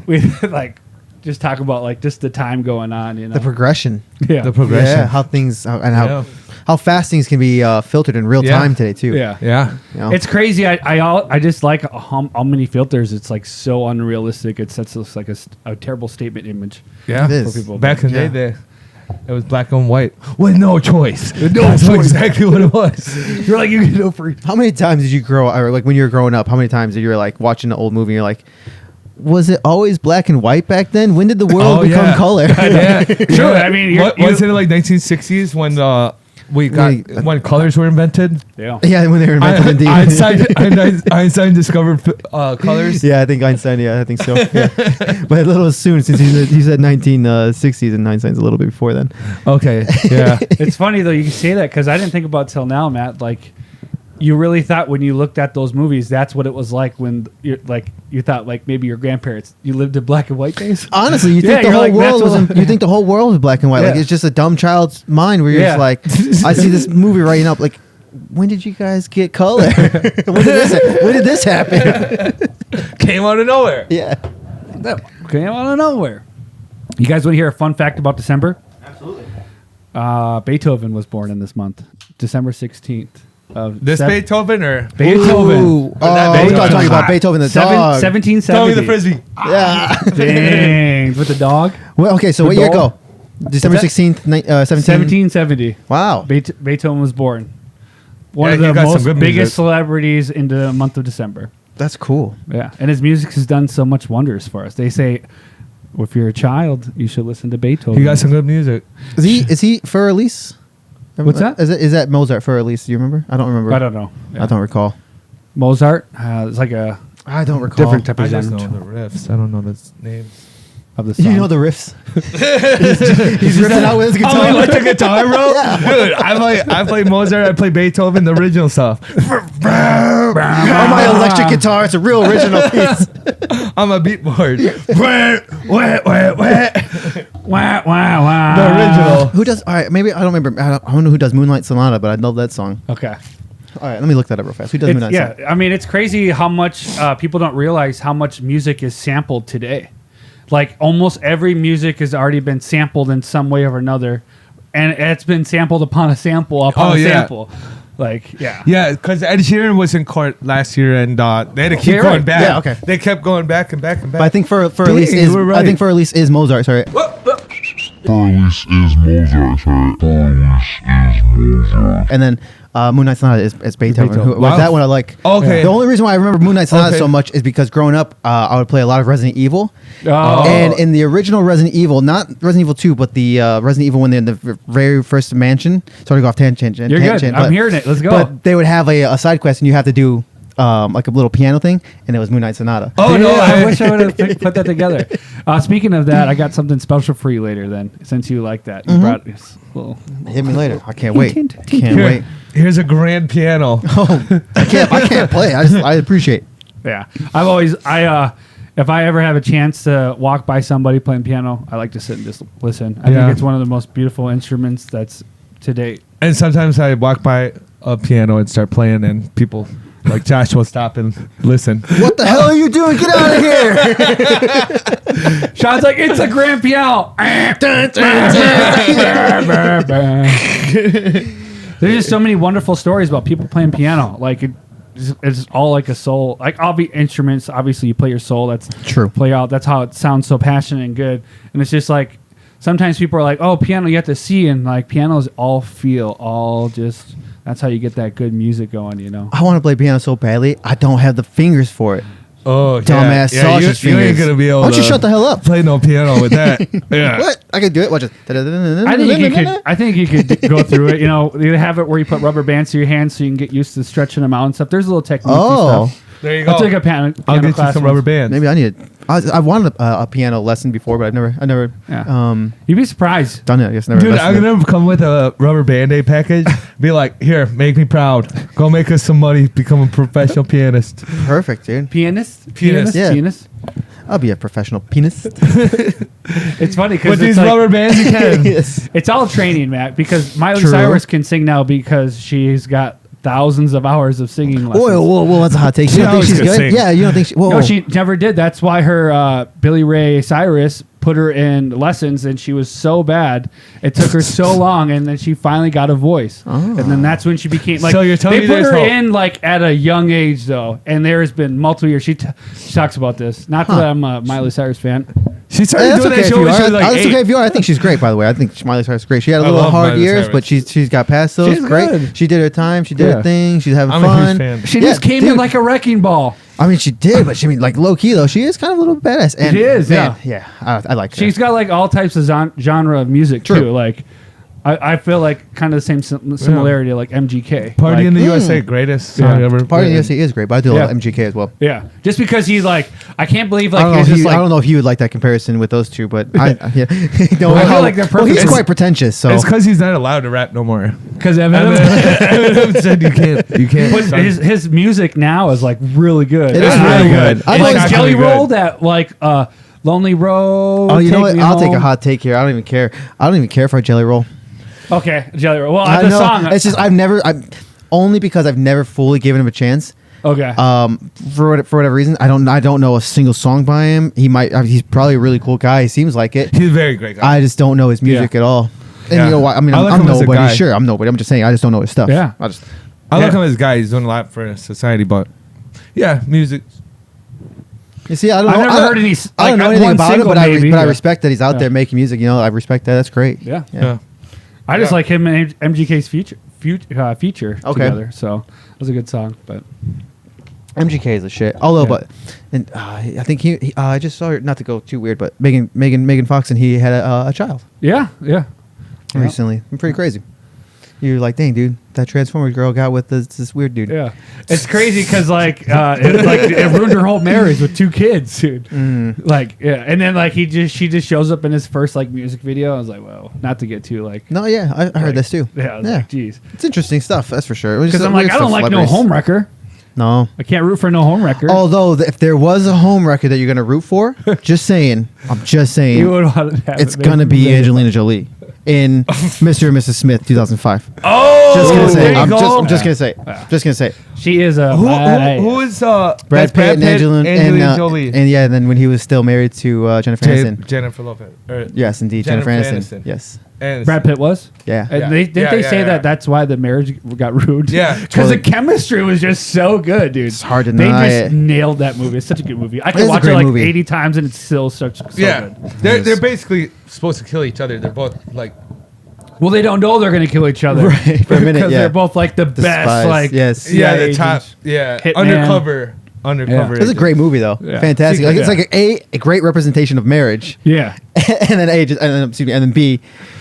we like just talk about like just the time going on. You know, The progression. yeah, The progression. Yeah, how things and how Yeah. how fast things can be filtered in real Yeah. time today too. yeah. Yeah. You know? It's crazy. I just like how many filters. It's like so unrealistic. It sets us like a terrible statement image. Yeah. It is. For people. Back in the Yeah. day, it was black and white with no choice. no That's choice. exactly what it was. You're like you get no free. How many times did you grow or like when you were growing up? How many times did you were like watching an old movie? And you're like, was it always black and white back then? When did the world become yeah. color? Yeah. Sure. I mean, Wasn't it like 1960s when when colors were invented? yeah. Yeah, when they were invented indeed. Einstein discovered colors. Yeah, I think Einstein. Yeah, I think so. Yeah. But a little soon since he said 1960s and Einstein's a little bit before then. Okay. Yeah. It's funny though you can say that because I didn't think about it till now, Matt. Like, you really thought when you looked at those movies, that's what it was like when you thought like maybe your grandparents you lived in black and white days. Honestly, you think Yeah, the you're whole like, world that's was what- you think the whole world was black and white. Like Yeah. it's just a dumb child's mind where you're Yeah. just like, I see this movie writing up like, when did you guys get color? when did this happen? Came out of nowhere. Yeah. That came out of nowhere. You guys want to hear a fun fact about December? Absolutely. Beethoven was born in this month, December 16th. Of This Beethoven or Beethoven. Ooh. Oh, that we thought Beethoven? talking about Beethoven the dog. 1770. Tommy the Frisbee. Yeah. Dang, with the dog. Well, okay, so The what year dog? ago? December What's 16th, 1770. Wow. Beethoven was born. One Yeah, of he the got some most good biggest music. celebrities in the month of December. That's cool. Yeah, and his music has done so much wonders for us. They say, if you're a child, you should listen to Beethoven. He got some good music. Is he for Elise? What's that? Is that Mozart for Elise? Do you remember? I don't remember. I don't know. I don't recall. Mozart. It's like a I don't recall. different type I of just know genre the riffs. I don't know the names. of the song. You know the riffs. He's ripping out with his guitar. Oh, you like the guitar, bro? Dude, I play Mozart. I play Beethoven, the original stuff. On my electric guitar, it's a real original piece. On my beatboard. The Wow, wow, wow. original. Who does? All right, maybe I don't remember. I don't know who does Moonlight Sonata, but I love that song. Okay. All right, let me look that up real fast. Who does It's, Moonlight yeah, Sonata? I mean, it's crazy how much people don't realize how much music is sampled today. Like, almost every music has already been sampled in some way or another, and it's been sampled upon a sample upon Oh, a yeah. sample. Like, yeah. Yeah, because Ed Sheeran was in court last year, and they had to keep you're going right. back. Yeah, okay. They kept going back and back and back. But I think for Elise Dang, is you were I right. think for Elise is Mozart. Sorry. Police is Mozart, sorry. Police is Mozart. And then Moonlight Sonata is Beethoven. Beethoven. Who, Wow. That one I like. Okay. The only reason why I remember Moonlight Sonata Okay. so much is because growing up, I would play a lot of Resident Evil. Oh. And in the original Resident Evil, not Resident Evil 2, but the Resident Evil when they're in the very first mansion. Sorry to go off tangent. You're good. I'm hearing it. Let's go. But they would have a side quest, and you have to do like a little piano thing, and it was Moonlight Sonata. Oh, no. I wish I would have put that together. Speaking of that, I got something special for you later. Then, since you like that, you brought this little. Hit me later. I can't wait. Hint, hint, Can't Here- wait. Here's a grand piano. Oh, I can't play. I appreciate. Yeah, I've always if I ever have a chance to walk by somebody playing piano, I like to sit and just listen. I Yeah. think it's one of the most beautiful instruments that's to date. And sometimes I walk by a piano and start playing, and people like Josh will stop and listen. What the hell are you doing? Get out of here! Sean's like, it's a grand piano. There's just so many wonderful stories about people playing piano. Like it's all like a soul. Like all the instruments, obviously you play your soul. That's True. Play out. That's how it sounds so passionate and good. And it's just like sometimes people are like, oh, piano you have to see, and like pianos all feel, all just. That's how you get that good music going. You know. I want to play piano so badly. I don't have the fingers for it. Oh, Dumbass sausage you ain't fingers. gonna be able Why don't you to shut the hell up? play no piano with that. Yeah. What? I could do it. Watch it. I think you could go through it. You know, you have it where you put rubber bands to your hands so you can get used to stretching them out and stuff. There's a little technique. Oh. And stuff. There you go. I'll take a piano I'll get you class some once. rubber bands. Maybe I need it. I wanted a piano lesson before, but I've never Yeah. You'd be surprised. done it. I guess never. Dude, invested I'm in it. gonna come with a rubber band-aid package. Be like, here, make me proud. Go make us some money. Become a professional pianist. Perfect, dude. Pianist? Pianist. Yeah. Pianist? I'll be a professional pianist. It's funny because With these rubber bands, you can. Yes. it's all training, Matt. Because Miley True. Cyrus can sing now because she's got thousands of hours of singing lessons. Whoa, that's a hot take. You She don't think always she's could good? sing. Yeah, you don't think she... Whoa. No, she never did. That's why her Billy Ray Cyrus put her in lessons, and she was so bad. It took her so long, and then she finally got a voice. And then that's when she became like. So you're telling they me put there's her hope. in like at a young age though, and there has been multiple years. She talks about this. Not that I'm a Miley Cyrus fan. She started That's doing okay that if show you when are. she was like That's 8. okay if you are. I think she's great, by the way. I think Miley Cyrus is great. She had a I little love hard Miley years, Cyrus. but she's got past those. She's great. good. She did her time. She did Yeah. her thing. She's having I'm a fun. huge fan. She Yeah, just came in dude. like a wrecking ball. I mean, she did, but she like low key though. She is kind of a little badass. And She is, man, yeah. I like her. She's got like all types of genre of music True. too. Like I feel like kind of the same similarity to like MGK. Party like, in the USA, greatest song Yeah. ever. Party in the USA is great, but I do Yeah. love MGK as well. Yeah, just because he's like, I can't believe I like don't, know he's if just you, like. I don't know if you would like that comparison with those two, but I yeah. No, I feel like they're well, he's perfect. quite pretentious, so It's because he's not allowed to rap no more. Because Eminem, Eminem said you can't. but his music now is like really good. It is And really I- good. It's I've like always- Jelly good. Roll, that like Lonely Road. Oh, you know Take what? Me I'll take a Home. hot take here. I don't even care. I don't even care for a Jelly Roll. Okay, Jelly Roll. Well, I the know. song. It's just I'm only because I've never fully given him a chance. Okay. For whatever reason, I don't know a single song by him. He's probably a really cool guy. He seems like it. He's a very great guy. I just don't know his music at all. And Yeah. you know what? I mean, I like I'm him as a nobody. guy. Sure, I'm nobody. I'm just saying I just don't know his stuff. Yeah. I just I like Yeah. him as a guy. He's doing a lot for society, but yeah, music. you see, I don't I've know. never heard any. I don't know anything one about him, single but I maybe, but I yeah. respect that he's out Yeah. there making music. You know, I respect that. That's great. Yeah. Yeah. I just Yeah. like him and MGK's feature Okay. together. So it was a good song. But MGK is the shit. Although, Yeah. but and I think he I just saw her. Not to go too weird, but Megan Fox and he had a child yeah. Yeah. recently. I'm pretty crazy. You're like, dang, dude, that Transformers girl got with this weird dude. Yeah, it's crazy because it ruined her whole marriage with 2 kids, dude. Like, yeah, and then like she just shows up in his first like music video. I was like, well, not to get too like. No, yeah, I heard like, this too. Yeah, I was like, geez, It's interesting stuff, that's for sure. because I'm like, I don't like no home wrecker. No. I can't root for no home wrecker. Although, if there was a home record that you're going to root for, just saying, I'm just you saying, would want to have it's it going to be made. Angelina Jolie in Mr. and Mrs. Smith 2005. Oh, Just going to say, there you I'm go. just going to say, just going to say. She is a who is Brad that's Pitt and Angelina Jolie? And yeah, then when he was still married to Jennifer Aniston. Jennifer Lopez. Yes, indeed, Jennifer Aniston. Yes. Aniston. Brad Pitt was. Yeah. And Yeah. didn't Yeah, they yeah, say yeah. that that's why the marriage got ruined? Yeah. Because Totally. the chemistry was just so good, dude. It's hard to They deny just it. nailed that movie. It's such a good movie. I is could a watch it great like movie. 80 times and it's still so Yeah, good. they're basically supposed to kill each other. They're both like Well, they don't know they're going to kill each other. Right, for a minute, Because yeah. they're both like the best, spies, like yes. yeah, the agents. top Hitman. undercover. Yeah. It's a great movie, though. Yeah. Fantastic. Like, it's Yeah. like a great representation of marriage. Yeah. And then excuse me, and then B,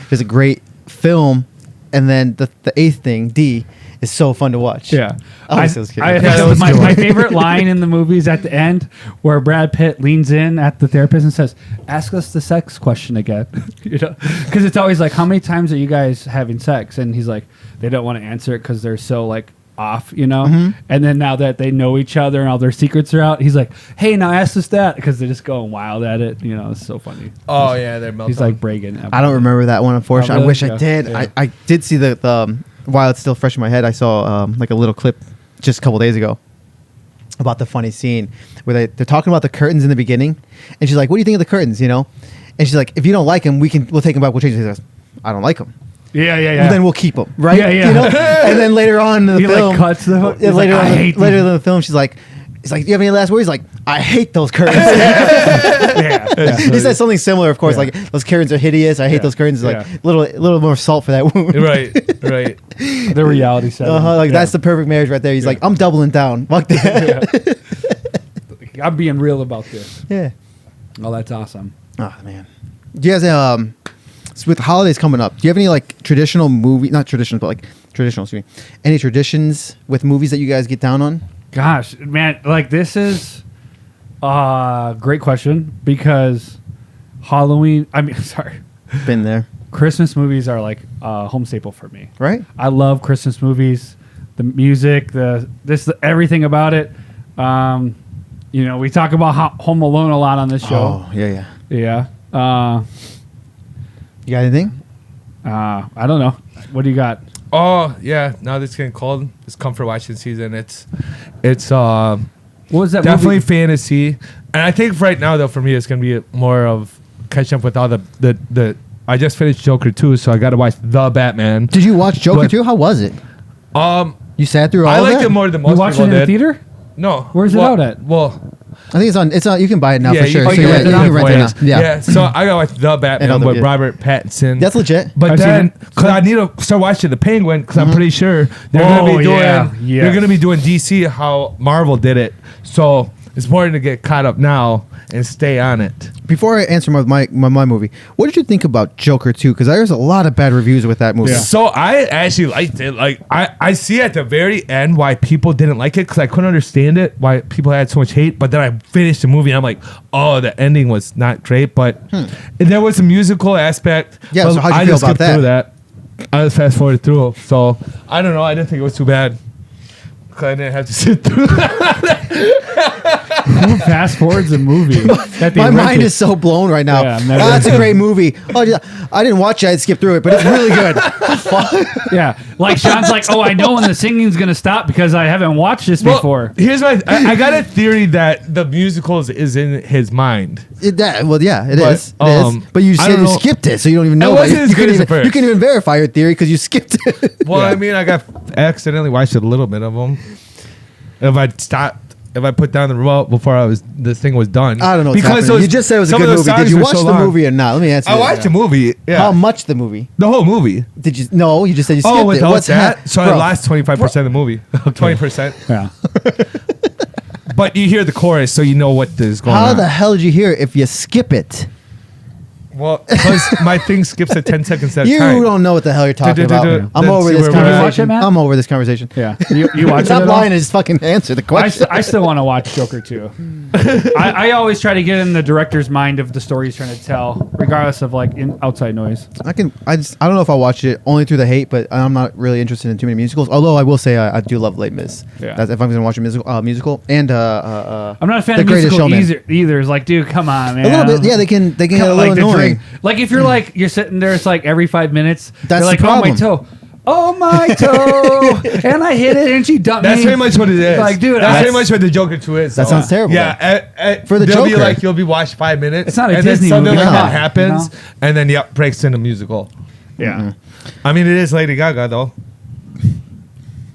there's a great film, and then the eighth thing, D, is so fun to watch. Yeah. Obviously, I was kidding. I Yeah, think that was my, good. my favorite line in the movie is at the end where Brad Pitt leans in at the therapist and says, "Ask us the sex question again." You know, because it's always like, "How many times are you guys having sex?" And he's like, "They don't want to answer it because they're so like off, you know." Mm-hmm. And then now that they know each other and all their secrets are out, he's like, "Hey, now ask us that," because they're just going wild at it. You know, it's so funny. Oh yeah, they're melting. He's like bragging. I don't remember that one, unfortunately. Oh, really? I wish I Yeah. did. Yeah. I did see the while it's still fresh in my head, I saw like a little clip just a couple days ago about the funny scene where they're talking about the curtains in the beginning, and she's like, "What do you think of the curtains?" You know, and she's like, "If you don't like them, we'll take them back. We'll change them." He goes, "I don't like them." Yeah, yeah, yeah. Well, then we'll keep them, right? Yeah, yeah. You know? And then later on in the He, like, film, cuts the- yeah, he's later like, "I on, hate later these." in the film, she's like, "He's like, do you have any last words?" He's like, "I hate those curtains." yeah. He said something similar, of course, Yeah. like those curtains are hideous. I hate Yeah. those curtains. Like Yeah. little more salt for that wound. right. The reality set. Like that's the perfect marriage right there. He's like, I'm doubling down. Fuck that. I'm being real about this. Yeah. Oh, that's awesome. Oh man. Do you guys so with the holidays coming up, do you have any like traditional movie, not traditional, but like traditional, excuse me, any traditions with movies that you guys get down on? Gosh, man, like this is a great question because Halloween, sorry, Been there, Christmas movies are like a home staple for me. right? I love Christmas movies, the music, everything about it. You know, we talk about Home Alone a lot on this show. Oh, yeah. Yeah. You got anything? I don't know. What do you got? Oh yeah, now that it's getting cold, it's comfort watching season. It's What was that definitely movie? fantasy, and I think right now though for me it's gonna be more of catching up with all the. I just finished Joker 2, so I got to watch The Batman. Did you watch Joker What? 2? How was it? You sat through all I of liked that? it more than You most watched it people in the did. theater? No, Where's it out at? Well, I think it's on. It's on. You can buy it now for sure. You So can yeah, rent you it can out rent it now. for Yeah. yeah. So I got to watch The Batman other- with yeah. Robert Pattinson. That's legit. But I've seen then, it. because I need to start watching The Penguin, because I'm pretty sure they're Oh, gonna be doing yeah. Yes. they're gonna be doing DC how Marvel did it. So it's important to get caught up now and stay on it. Before I answer my movie, what did you think about Joker 2? Because there's a lot of bad reviews with that movie. Yeah. So I actually liked it. Like I see at the very end why people didn't like it because I couldn't understand it why people had so much hate. But then I finished the movie and I'm like, oh, the ending was not great. But there was a musical aspect. Yeah, But so how'd you I feel just about skipped through that? I just fast forwarded through. So I don't know. I didn't think it was too bad because I didn't have to sit through. Who fast forwards a movie? That they My mind rented? is so blown right now. Yeah, Oh, never. that's a great movie. Oh, yeah, I didn't watch it. I skipped through it, but it's really good. Yeah. Like Sean's like, oh, I know when the singing's going to stop because I haven't watched this before. Here's my. I got a theory that the musicals is in his mind. It But, is. It is. But you I said don't you know. skipped it, so you don't even know. It wasn't about as you good couldn't as even, the first. You can even verify your theory because you skipped it. Well, Yeah. I mean, I got accidentally watched a little bit of them. If I put down the remote before the thing was done. I don't know what's happening. You just said it was a some good of those movie. Did songs you were watch so the long. movie or not? Let me answer I that. watched the movie. Yeah. How much the movie? The whole movie. Did you? No, you just said you skipped Oh, it. without What's that? So I Bro, lost 25% of the movie. 20%. Yeah. But you hear the chorus, so you know what is going How on. the hell did you hear it if you skip it? Well, because my thing skips at 10 seconds at a You time. don't know what the hell you're talking about. Do-do-do-do. I'm Then over see this where we're at. Did you watch conversation. it, Matt? I'm over this conversation. Yeah. You watch Stop it at all? lying and just fucking answer the question. I still want to watch Joker 2. I always try to get in the director's mind of the story he's trying to tell, regardless of like outside noise. I don't know if I'll watch it only through the hate, but I'm not really interested in too many musicals. Although I will say I do love Les Mis. Yeah. That's if I'm going to watch a musical and I'm not a fan The of Greatest musical Showman. either. It's like, dude, come on, man. A little bit, yeah. They can get a little Like the annoying. drink. Like if you're like you're sitting there, it's like every 5 minutes. That's you're like, the problem. Oh my toe, and I hit it, and she dumped That's me. pretty much what it is. Like, dude, that's I- pretty much what the Joker 2 is. That though. sounds terrible. Yeah, For the they'll be Joker. like you'll be watched 5 minutes. It's not a and Disney then something movie. like No. that happens, You and then breaks into musical. Yeah. I mean, it is Lady Gaga though.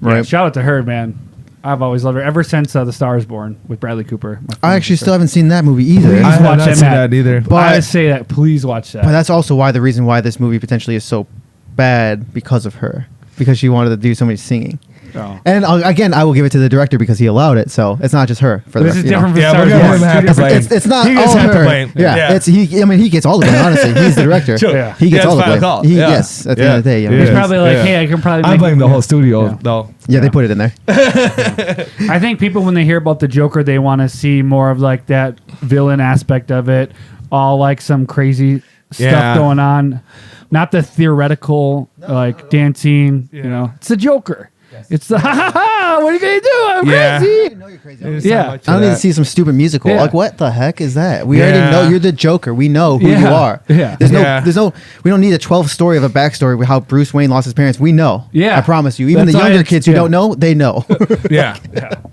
Yeah, shout out to her, man. I've always loved her ever since The Star Is Born with Bradley Cooper. I actually still haven't seen that movie either. Please I have watch not that, seen Matt. that either. But I say that. Please watch that. But that's also why the reason why this movie potentially is so bad because of her, because she wanted to do so much singing. Oh. And again, I will give it to the director because he allowed it. So it's not just her. For This the is you know. different from Yeah, Star we're Is gonna Born. let him Two have to different blame. things. It's not He gets all half the her. blame. Yeah, Yeah. it's he. I mean, he gets all the blame. Honestly, he's the director. Sure. Yeah. He gets Yeah, all the it's blame. final call. He, Yeah. Yes, at the Yeah. end of the day, you know, Yeah. He's he's- probably like, Yeah. hey, I can probably I make blame the yeah. whole studio Yeah. though. yeah, they put it in there. I think people, when they hear about the Joker, they want to see more of like that villain aspect of it, all like some crazy Yeah. stuff going on, not the theoretical like dancing. Yeah. You know, it's the Joker. It's the ha ha ha. What are you gonna do? I'm Yeah. crazy. There's Yeah. so much I don't of need to that. see some stupid musical. Yeah. Like, what the heck is that? We Yeah. already know you're the Joker. We know who you Yeah. are. Yeah. Yeah. There's no. We don't need a 12 story of a backstory with how Bruce Wayne lost his parents. We know. Yeah. I promise you. Even That's the why younger it's- kids who yeah. don't know, they know. Yeah.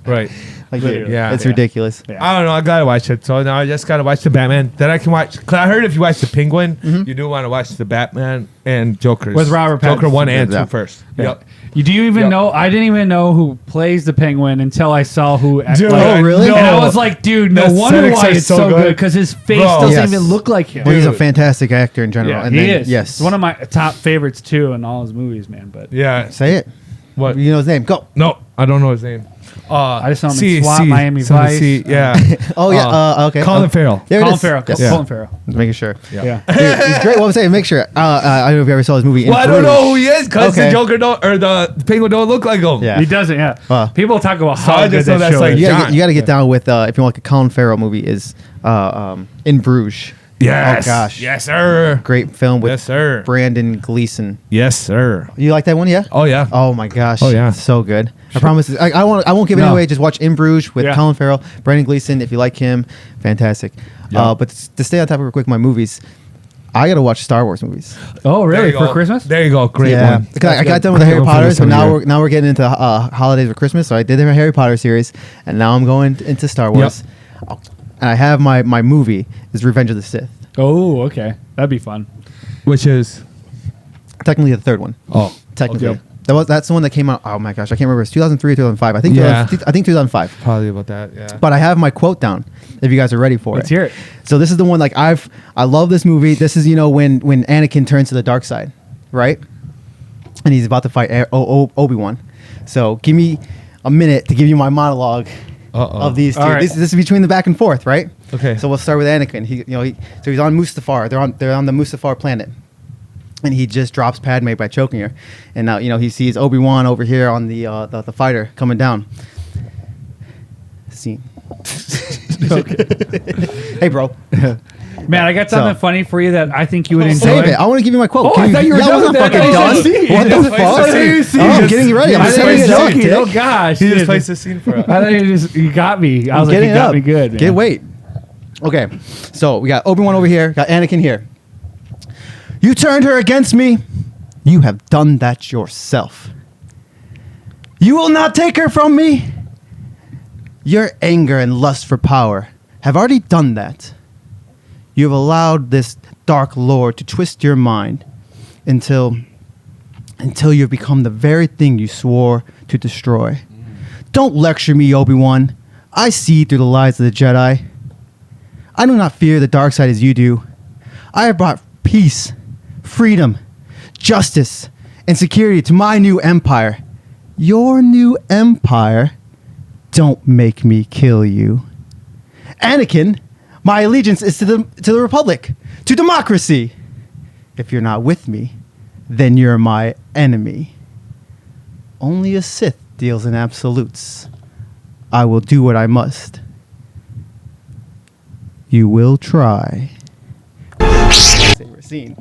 Right. Like, Literally. Yeah. it's Yeah. ridiculous. Yeah. I don't know. I gotta watch it. So now I just gotta watch the Batman. Then I can watch. Cause I heard if you watch the Penguin, you do want to watch the Batman and Joker With Robert Joker Pattinson. 1 and Yeah. 2 first. Yeah. Yep. Do you even Yep. know? I didn't even know who plays the Penguin until I saw who. Dude, Oh, really? And I was like, dude, no The wonder aesthetics why are it's so so good good. because his face Bro. doesn't Yes. even look like him. Well, he's a Dude. fantastic actor in general. Yeah, and he then, is. Yes. It's one of my top favorites too in all his movies, man. But Yeah. Say it. What? You know his name. Go. No, I don't know his name. I just saw him in SWAT, Miami Something Vice. C, yeah. Oh yeah. Okay. Colin Farrell. There it Colin is. Farrell. Yes. Yeah. Colin Farrell. Just making sure. Yeah. He's great. What I'm saying, make sure. I don't know if you ever saw his movie. In Well, I don't Bruges. know who he is because Okay. the Joker don't or the Penguin don't look like him. Yeah. He doesn't. Yeah. People talk about So how I good just know that that's show like- is. You John. gotta get down with if you want like a Colin Farrell movie is In Bruges. Yes. Oh, gosh. Yes, sir. Great film with Yes, sir. Brandon Gleeson. Yes, sir. You like that one? Yeah. Oh yeah. Oh my gosh. Oh, yeah. So good. I promise. I won't give it No. away. Just watch In Bruges with Yeah. Colin Farrell, Brandon Gleeson. If you like him, fantastic. Yeah. But to stay on top of real quick, my movies. I gotta watch Star Wars movies. Oh, There really? you For go. Christmas? There you go. Great yeah, one. because I got done with the Harry Potter, so now we're getting into holidays with Christmas. So I did the Harry Potter series, and now I'm going into Star Wars. Oh, and I have my movie is Revenge of the Sith. Oh, okay. That'd be fun. Which is Technically the third one. oh Technically. okay. That's the one that came out. Oh my gosh, I can't remember. It's 2003 or 2005. I think Yeah. 2005. Probably about that. Yeah. But I have my quote down. If you guys are ready for Let's it. hear it. So this is the one like I love this movie. This is when Anakin turns to the dark side, right? And he's about to fight Obi-Wan. So give me a minute to give you my monologue of these two. All right. This is between the back and forth, right? Okay. So we'll start with Anakin. So he's on Mustafar. They're on the Mustafar planet. And he just drops Padme by choking her. And now, he sees Obi-Wan over here on the fighter coming down. Scene. Hey, bro. Man, I got something So- funny for you that I think you would enjoy. Save it. I want to give you my quote. Oh, I thought you were done I with wasn't that. fucking I done. didn't see What it. the I fuck? didn't see Oh, I'm it. getting you ready. I'm I setting it was up. joking. Dick. Oh gosh. He just dude. placed the scene for us. I thought you got me. I was like, Getting you it got up. me good. Man. Get weight. Okay. So we got Obi-Wan over here. Got Anakin here. You turned her against me. You have done that yourself. You will not take her from me. Your anger and lust for power have already done that. You have allowed this dark lord to twist your mind until you've become the very thing you swore to destroy. Don't lecture me, Obi-Wan. I see through the lies of the Jedi. I do not fear the dark side as you do. I have brought peace, freedom, justice, and security to my new empire. Your new empire? Don't make me kill you. Anakin, my allegiance is to the Republic, to democracy. If you're not with me, then you're my enemy. Only a Sith deals in absolutes. I will do what I must. You will try. Favorite scene.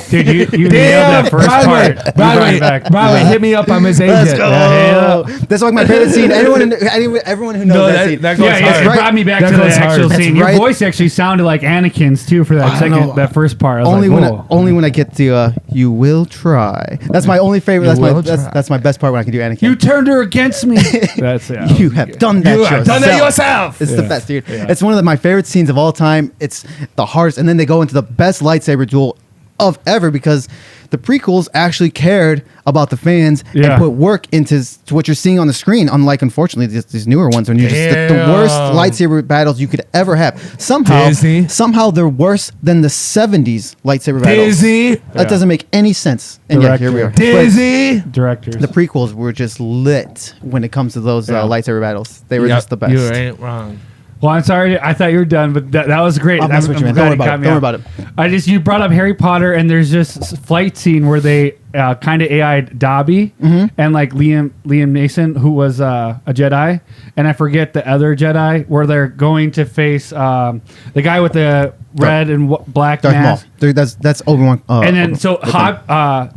Dude, you nailed that first part. You brought it back. By the way, hit me up. I'm his agent. Let's go. Yeah. That's like my favorite scene. Everyone who knows No, that scene. that goes Yeah, hard. it brought me back That to the goes hard. actual That's scene. Your right. voice actually sounded like Anakin's too for that know. first part. I was only like, when I get to you will try. That's my only favorite. You will That's my best part when I can do Anakin. you turned her against me. That's You have done that You yourself. have done that yourself. It's the Yeah. best, dude. Yeah. It's one of my favorite scenes of all time. It's the hardest, and then they go into the best lightsaber duel of ever because the prequels actually cared about the fans Yeah. and put work into to what you're seeing on the screen. Unlike, unfortunately, these newer ones when you're just the Damn. worst lightsaber battles you could ever have. Disney. Somehow they're worse than the '70s lightsaber battles. Disney. That Yeah. doesn't make any sense. And yet here we are. Director. But Disney. Directors. the prequels were just lit when it comes to those Yeah. lightsaber battles. They were Yep, just the best. You ain't wrong. Well, I'm sorry. I thought you were done, but that was great. I'll mess with you, man. glad Don't worry you about got it. me Don't worry out. about it. You brought up Harry Potter, and there's this flight scene where they kind of AI'd Dobby and like Liam Neeson, who was a Jedi, and I forget the other Jedi, where they're going to face the guy with the red and black Darth Maul. mask. Dude, that's Obi-Wan. And then so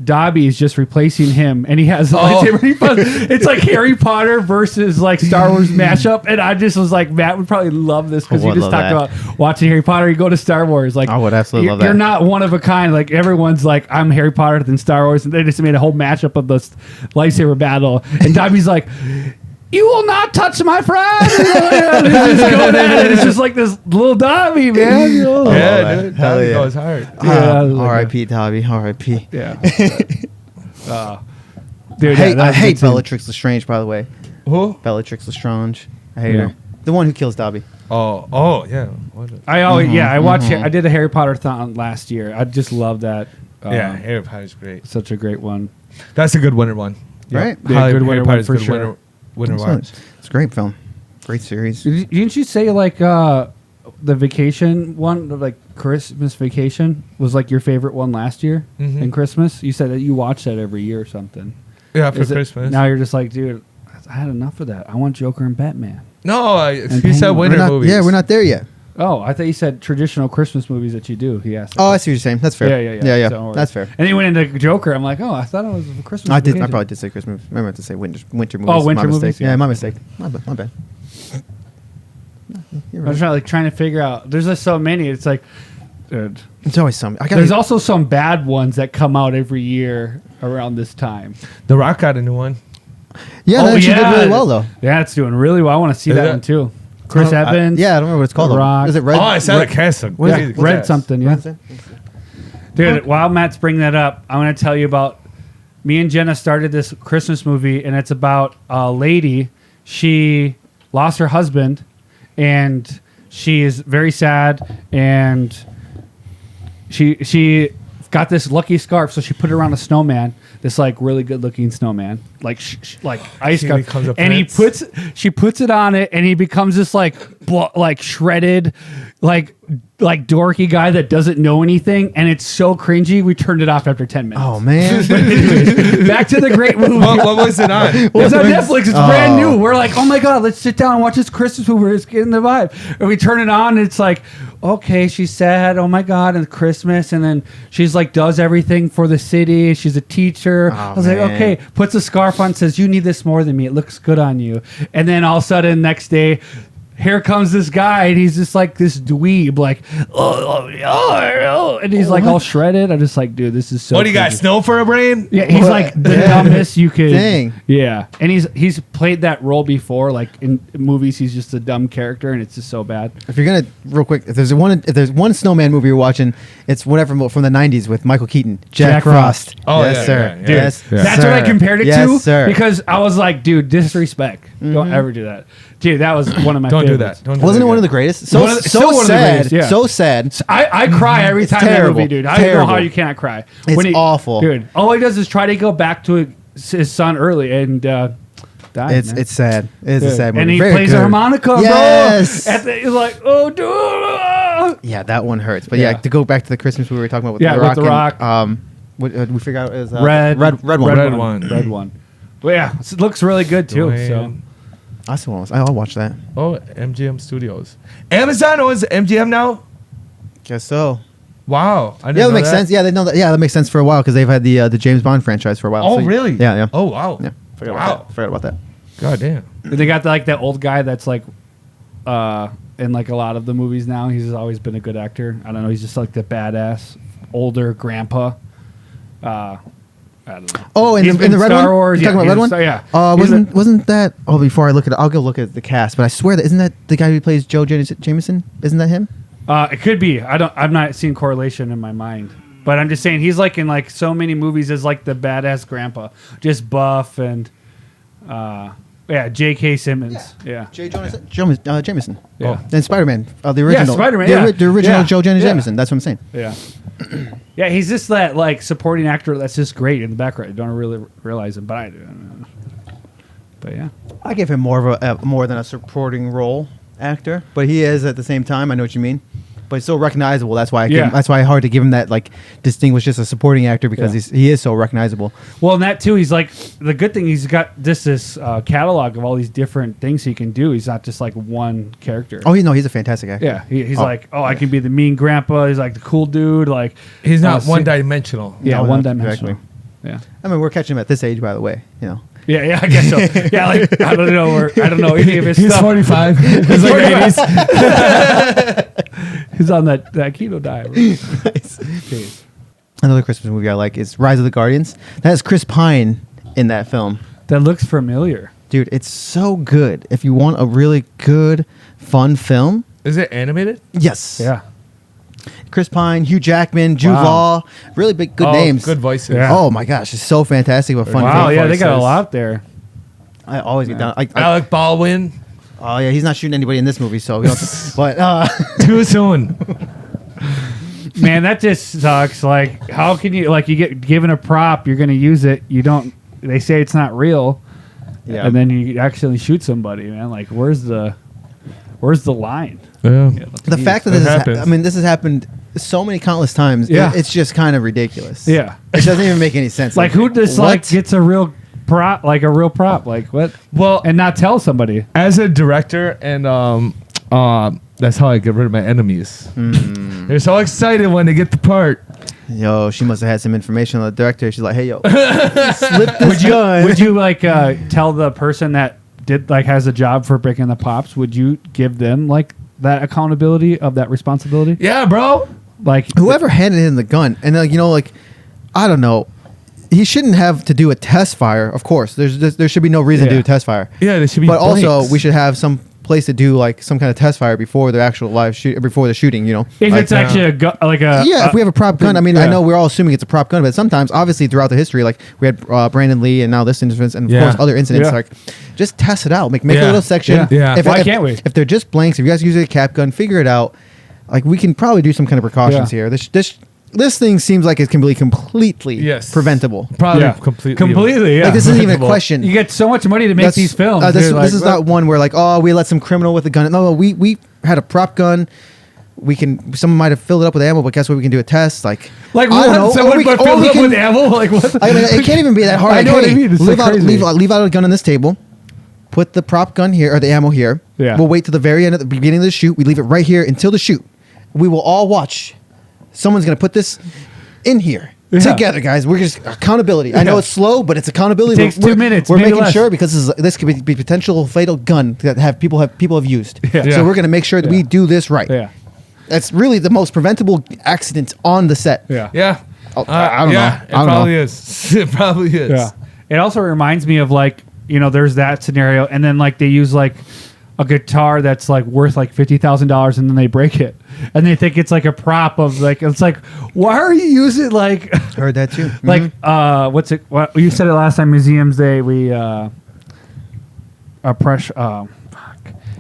Dobby is just replacing him, and he has a lightsaber. It's like Harry Potter versus like Star Wars mashup, and I just was like, Matt would probably love this because I you would just love talked that. about watching Harry Potter. You go to Star Wars, like I would absolutely you're, love that. You're not one of a kind. Like everyone's like, I'm Harry Potter than Star Wars, and they just made a whole mashup of this lightsaber battle. And Dobby's like, you will not touch my friend. And he's just going at it. It's just like this little Dobby, man. You know? Yeah, man. dude. Hell That yeah. goes hard. Yeah, I was like, R.I.P. Dobby. R.I.P. Yeah. Dude, I yeah, that was hate good too. Bellatrix Lestrange, by the way. Who? Bellatrix Lestrange. I hate Yeah. her. The one who kills Dobby. Oh, yeah. What a- I always, I watched. I did a Harry Potter thon last year. I just love that. yeah, Harry Potter's great. Such a great one. That's a good winner one. Right? Yeah, Harry good winner one Potter's for good sure. Winner It's one. a great film. Great series. Didn't you say like the vacation one, like Christmas Vacation, was like your favorite one last year Mhm. in Christmas? You said that you watch that every year or something. Yeah, for Is it- Christmas. now you're just like, dude, I had enough of that. I want Joker and Batman. No, And he said Penguin. winter We're not, movies. yeah, we're not there yet. Oh, I thought you said traditional Christmas movies that you do. He asked. Oh, I see what you're saying. That's fair. Yeah. So, That's fair. And he went into Joker. I'm like, oh, I thought it was a Christmas. I movie. probably did say Christmas. I meant to say winter movies. Oh, winter my mistake. movies, yeah. Yeah, my mistake. My bad. You're I was trying to figure out. There's just so many. It's like, dude. It's always something. There's also some bad ones that come out every year around this time. The Rock got a new one. Yeah, that actually did really well though. Yeah, it's doing really well. I want to see Is that it? one too. Chris Evans. Yeah, I don't remember what it's called. The though. Rock. Is it Red? Oh, I saw the cast. What is it? Red something, yeah. Dude, while Matt's bringing that up, I want to tell you about me and Jenna started this Christmas movie, and it's about a lady. She lost her husband, and she is very sad, and she got this lucky scarf, so she put it around a snowman, this like really good looking snowman, like like ice She scarf, becomes a and prince. she puts it on it, and he becomes this like shredded, like dorky guy that doesn't know anything, and it's so cringy. We turned it off after 10 minutes. Oh man. Back to the great movie. What was it on? It's on Netflix. It's brand new. We're like, oh my god, let's sit down and watch this Christmas movie. Let's get in the vibe. And we turn it on, and it's like, okay, she's sad. Oh my god, and Christmas, and then she's like, does everything for the city. She's a teacher. I was like, okay, puts a scarf on, says, you need this more than me. It looks good on you. And then all of a sudden, next day, here comes this guy, and he's just like this dweeb, like, and he's like all shredded. I'm just like, dude, this is so. What do you got? crazy. Snow for a brain? Yeah, he's like the dumbest you could. Dang. Yeah, and he's played that role before, like in movies. He's just a dumb character, and it's just so bad. If you're gonna real quick, if there's one snowman movie you're watching, it's whatever from the '90s with Michael Keaton, Jack Frost. Oh, yes, yeah, sir. yeah, yeah. Dude, yes, That's sir. what I compared it yes, to, sir. because I was like, dude, disrespect. Don't ever do that, dude. That was one of my. Don't do favorites. that. Don't do Wasn't that it one of the again. greatest? So Still one of the sad. greatest, yeah. So sad. I cry every It's time that terrible. movie, dude. I don't know Terrible. how you cannot cry. It's awful. dude. All he does is try to go back to his son early and die. It's sad. It's a sad movie. And he Very plays good. a harmonica, Yes. bro. He's like, oh, dude. Yeah, that one hurts. But yeah, to go back to the Christmas movie we were talking about with Yeah, the with Rock. The Rock. And, what we figured out is Red one. Red one. Red one. But yeah, it looks really good too. So Dwayne. That's the one. I'll watch that. Oh, MGM Studios. Amazon owns MGM now? Guess so. Wow. I didn't Yeah, that know makes sense. Yeah, they know that. Yeah, that makes sense for a while because they've had the James Bond franchise for a while. Oh, So really? Yeah. Oh, wow. Yeah. Forgot Wow. about that. God damn. they got like that old guy that's like, in like a lot of the movies now. He's always been a good actor. I don't know. He's just like the badass older grandpa. I don't know. Oh, in He's the Red Star one. Wars. You're talking yeah, about he's Red a one? Star- yeah. Wasn't that? Oh, before I look at it, I'll go look at the cast. But I swear that isn't that the guy who plays Joe Jameson? Isn't that him? It could be. I've not seen correlation in my mind. But I'm just saying he's like in like so many movies as like the badass grandpa, just buff and J.K. Simmons. Yeah. J. Jameson. Yeah. And Spider-Man, the original. Spider-Man, The, yeah. the original Yeah. Joe Jonah Yeah. Jameson. That's what I'm saying. Yeah. Yeah, he's just that like supporting actor that's just great in the background. You don't really realize him, but I do. But yeah. I give him more of a more than a supporting role actor, but he is at the same time. I know what you mean. But it's so recognizable. That's why that's why hard to give him that like distinguished just a supporting actor because he is so recognizable. Well, and that too, he's like the good thing. He's got this catalog of all these different things he can do. He's not just like one character. Oh, he's a fantastic actor. Yeah, he's like, I can be the mean grandpa. He's like the cool dude. Like He's not one-dimensional. Yeah, No, one not dimensional. exactly. Yeah. I mean, we're catching him at this age, by the way. You know. Yeah, I guess so. Yeah, like I don't know any of his He's stuff. 45. He's like 80s. He's on that keto diet. Right? Another Christmas movie I like is Rise of the Guardians. That has Chris Pine in that film. That looks familiar. Dude, it's so good. If you want a really good, fun film, Is it animated? yes. Yeah. Chris Pine, Hugh Jackman, Jude Wow. Law, really big, good names. Good voices. Yeah. Oh my gosh, it's so fantastic. What fun! Wow. film. Yeah, they got a voices. lot there. I always get down. Alec Baldwin. Oh yeah, he's not shooting anybody in this movie, so. But Too soon. Man, that just sucks. Like, how can you you get given a prop, you're going to use it. You don't. They say it's not real, yeah, and then you accidentally shoot somebody. Man, like, where's the line? Yeah. the fact that It this happens. this has happened so many countless times. Yeah. It's just kind of ridiculous. Yeah. it doesn't even make any sense. Like, who just what? gets a real prop, like a real prop, like what? Well, And not tell somebody. as a director and That's how I get rid of my enemies. They're so excited when they get the part. Yo, she must have had some information on the director. She's like, hey, yo, slip this gun. Would you like tell the person that did like has a job for breaking the pops? Would you give them like that accountability of that responsibility? Yeah, bro. Like Whoever handed him the gun, and like I don't know, he shouldn't have to do a test fire. Of course, there should be no reason to do a test fire. Yeah, there should be. But blanks. also, we should have some place to do like some kind of test fire before the actual live shoot, before the shooting. You know, if like, it's actually a if we have a prop gun. I mean, I yeah. know we're all assuming it's a prop gun, but sometimes, obviously, throughout the history, like we had Brandon Lee, and now this incident, and of course other incidents. Yeah. Like, just test it out. Make a little section. Yeah. Why can't we? If they're just blanks, if you guys use a cap gun, figure it out. Like we can probably do some kind of precautions here. This thing seems like it can be completely preventable. Probably completely. Yeah. Like this isn't even a question. You get so much money to make these films. This Like, is not one where like, oh, we let some criminal with a gun. No, we had a prop gun. Someone might have filled it up with ammo, but guess what? We can do a test. Like I don't know. Someone might fill it up with ammo. Like what? I mean, it can't even be that hard. I know like, what I mean. It's so crazy. leave out a gun on this table. Put the prop gun here or the ammo here. Yeah. We'll wait till the very end at the beginning of the shoot. We leave it right here until the shoot. We will all watch. Someone's gonna put this in here together, guys. We're just accountability. I know it's slow, but it's accountability. It takes 2 minutes. We're maybe making less. sure because this could be potential fatal gun that people have used. Yeah. So we're gonna make sure that we do this right. Yeah. That's really the most preventable accident on the set. Yeah. Yeah. I don't know. It probably is. It probably is. Yeah. It also reminds me of like, there's that scenario, and then like they use like a guitar that's like worth like $50,000, and then they break it, and they think it's like a prop of like, it's like, why are you using like Heard that too. like what's it? What you said it last time, Museums Day. We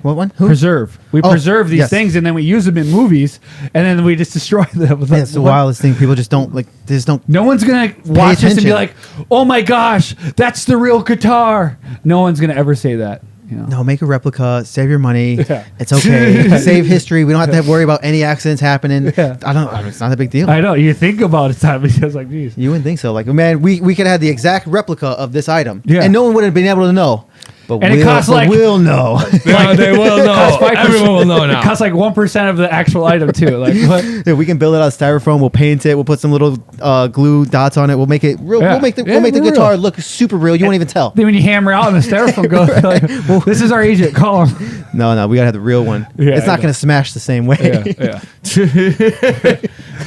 What one? Who? preserve. We preserve these yes. things, and then we use them in movies, and then we just destroy them. Yeah, it's the wildest thing. People just don't like. They just don't. No one's gonna watch this and be attention. like, "Oh my gosh, that's the real guitar." No one's gonna ever say that. No, make a replica. Save your money. Yeah. It's okay. Save history. We don't have to worry about any accidents happening. Yeah. It's not a big deal. I know. You think about it, time it's like, geez. You wouldn't think so. Like, man, we could have the exact replica of this item, Yeah. and no one would have been able to know. But And it costs like- we'll know. Yeah, they will know. Costs 5%. Everyone will know now. It costs like 1% of the actual item too. Like, what? Yeah, we can build it out of styrofoam. We'll paint it. We'll put some little glue dots on it. We'll make it real. Yeah. We'll make the Yeah, real. guitar look super real. You won't even tell. Then when you hammer out and the styrofoam goes, like, this is our agent. Call him. No, we gotta have the real one. Yeah, it's I not know. gonna smash the same way. Yeah.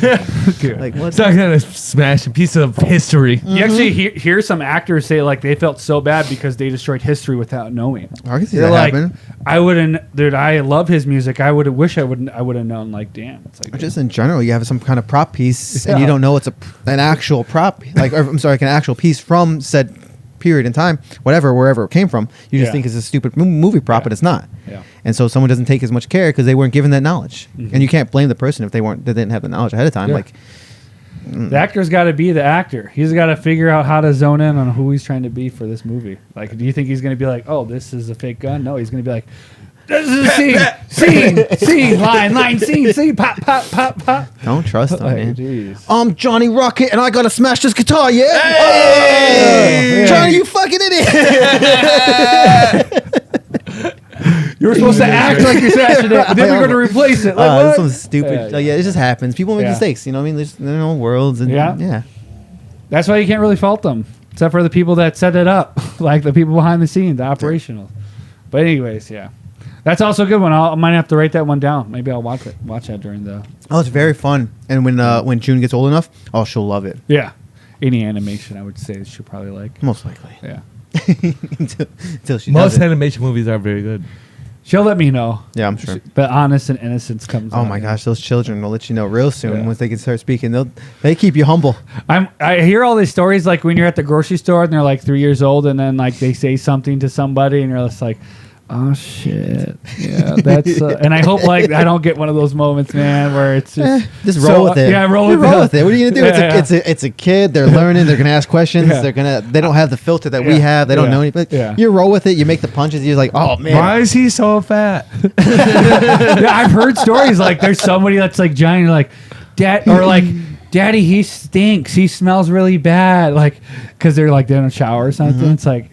Like what? It's not gonna smash a piece of history. You actually hear some actors say like they felt so bad because they destroyed history without knowing. I can see They're that like, happen. I wouldn't, dude. I love his music. I would have known. Like, damn, it's like Or just in general, you have some kind of prop piece and Yeah. you don't know it's an actual prop, like like an actual piece from said period in time, wherever it came from. You just Yeah. think it's a stupid movie prop, Yeah. but it's not. Yeah. And so someone doesn't take as much care because they weren't given that knowledge, and you can't blame the person if they didn't have the knowledge ahead of time. Yeah. Like, The actor's got to be the actor. He's got to figure out how to zone in on who he's trying to be for this movie. Like, do you think he's going to be like, "Oh, this is a fake gun"? No, he's going to be like, "This is a scene, line, scene, pop, pop." don't trust them, Like, man. jeez. I'm Johnny Rocket, and I gotta smash this guitar. Yeah, Hey! Johnny, you fucking idiot. You were supposed to act like you're smashing it, but then we're going to replace it. Like, This what? one's stupid. Yeah, it just happens. People make Yeah. mistakes. You know what I mean? There's their own worlds, and Yeah. That's why you can't really fault them, except for the people that set it up, like the people behind the scenes, the operational. But anyways, yeah, that's also a good one. I might have to write that one down. Maybe I'll watch that during the. Oh, it's very fun. And when June gets old enough, she'll love it. Yeah, any animation, I would say she'll probably like. Most likely. Yeah, until she Most does it. animation movies are very good. she'll let me know. Yeah, I'm sure. The honest and innocence comes. Oh out, my yeah. gosh, those children will let you know real soon Yeah. once they can start speaking. They keep you humble. I hear all these stories like when you're at the grocery store and they're like 3 years old and then like they say something to somebody and you're just like, oh shit, yeah, that's and I hope like I don't get one of those moments, man, where it's just Roll with it. Yeah, roll You with it. What are you gonna do? Yeah, It's a kid. They're learning. They're gonna ask questions. Yeah. They don't have the filter that we Yeah. have. They don't Yeah. know anything. Yeah. You roll with it. You make the punches. You're like, oh man. Why is he so fat? Yeah, I've heard stories like there's somebody that's like giant, you're like dad or like daddy, he stinks. He smells really bad, like because they're like in a shower or something. It's like,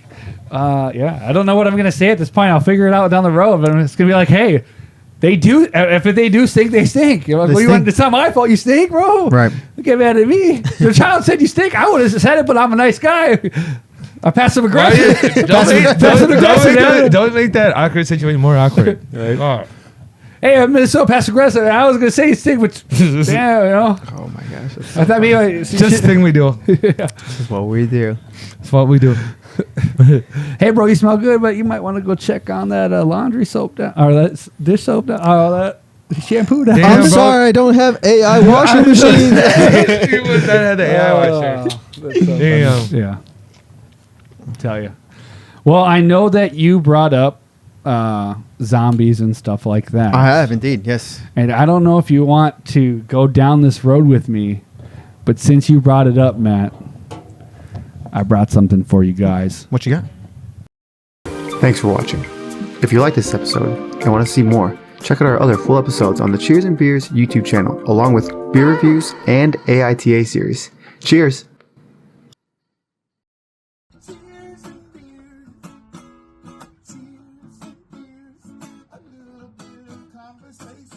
yeah, I don't know what I'm gonna say at this point. I'll figure it out down the road, but it's gonna be like, hey, They do. If they do stink, they stink. You're like, They what do you want? stink. It's not my fault. You stink, bro. Right. Don't get mad at me. The child said you stink. I would have said it, but I'm a nice guy. I'm passive aggressive. Don't make that awkward situation more awkward. Right? Oh. Hey, I'm Minnesota passive aggressive. I was gonna say you stink, but yeah, you know. Oh my gosh. That's I thought maybe It's just the thing we do. what we do. It's what we do. hey, bro, you smell good, but you might want to go check on that laundry soap down, or that dish soap down, or that shampoo down. Damn, I'm bro. sorry, I don't have AI washing machine. You would not have the AI washer. Damn. Yeah. I'll tell you. Well, I know that you brought up zombies and stuff like that. I have indeed, yes. And I don't know if you want to go down this road with me, but since you brought it up, Matt, I brought something for you guys. What you got? Thanks for watching. If you like this episode and want to see more, check out our other full episodes on the Cheers and Beers YouTube channel, along with beer reviews and AITA series. Cheers! Cheers and beers. Cheers and beers. A little bit of conversation.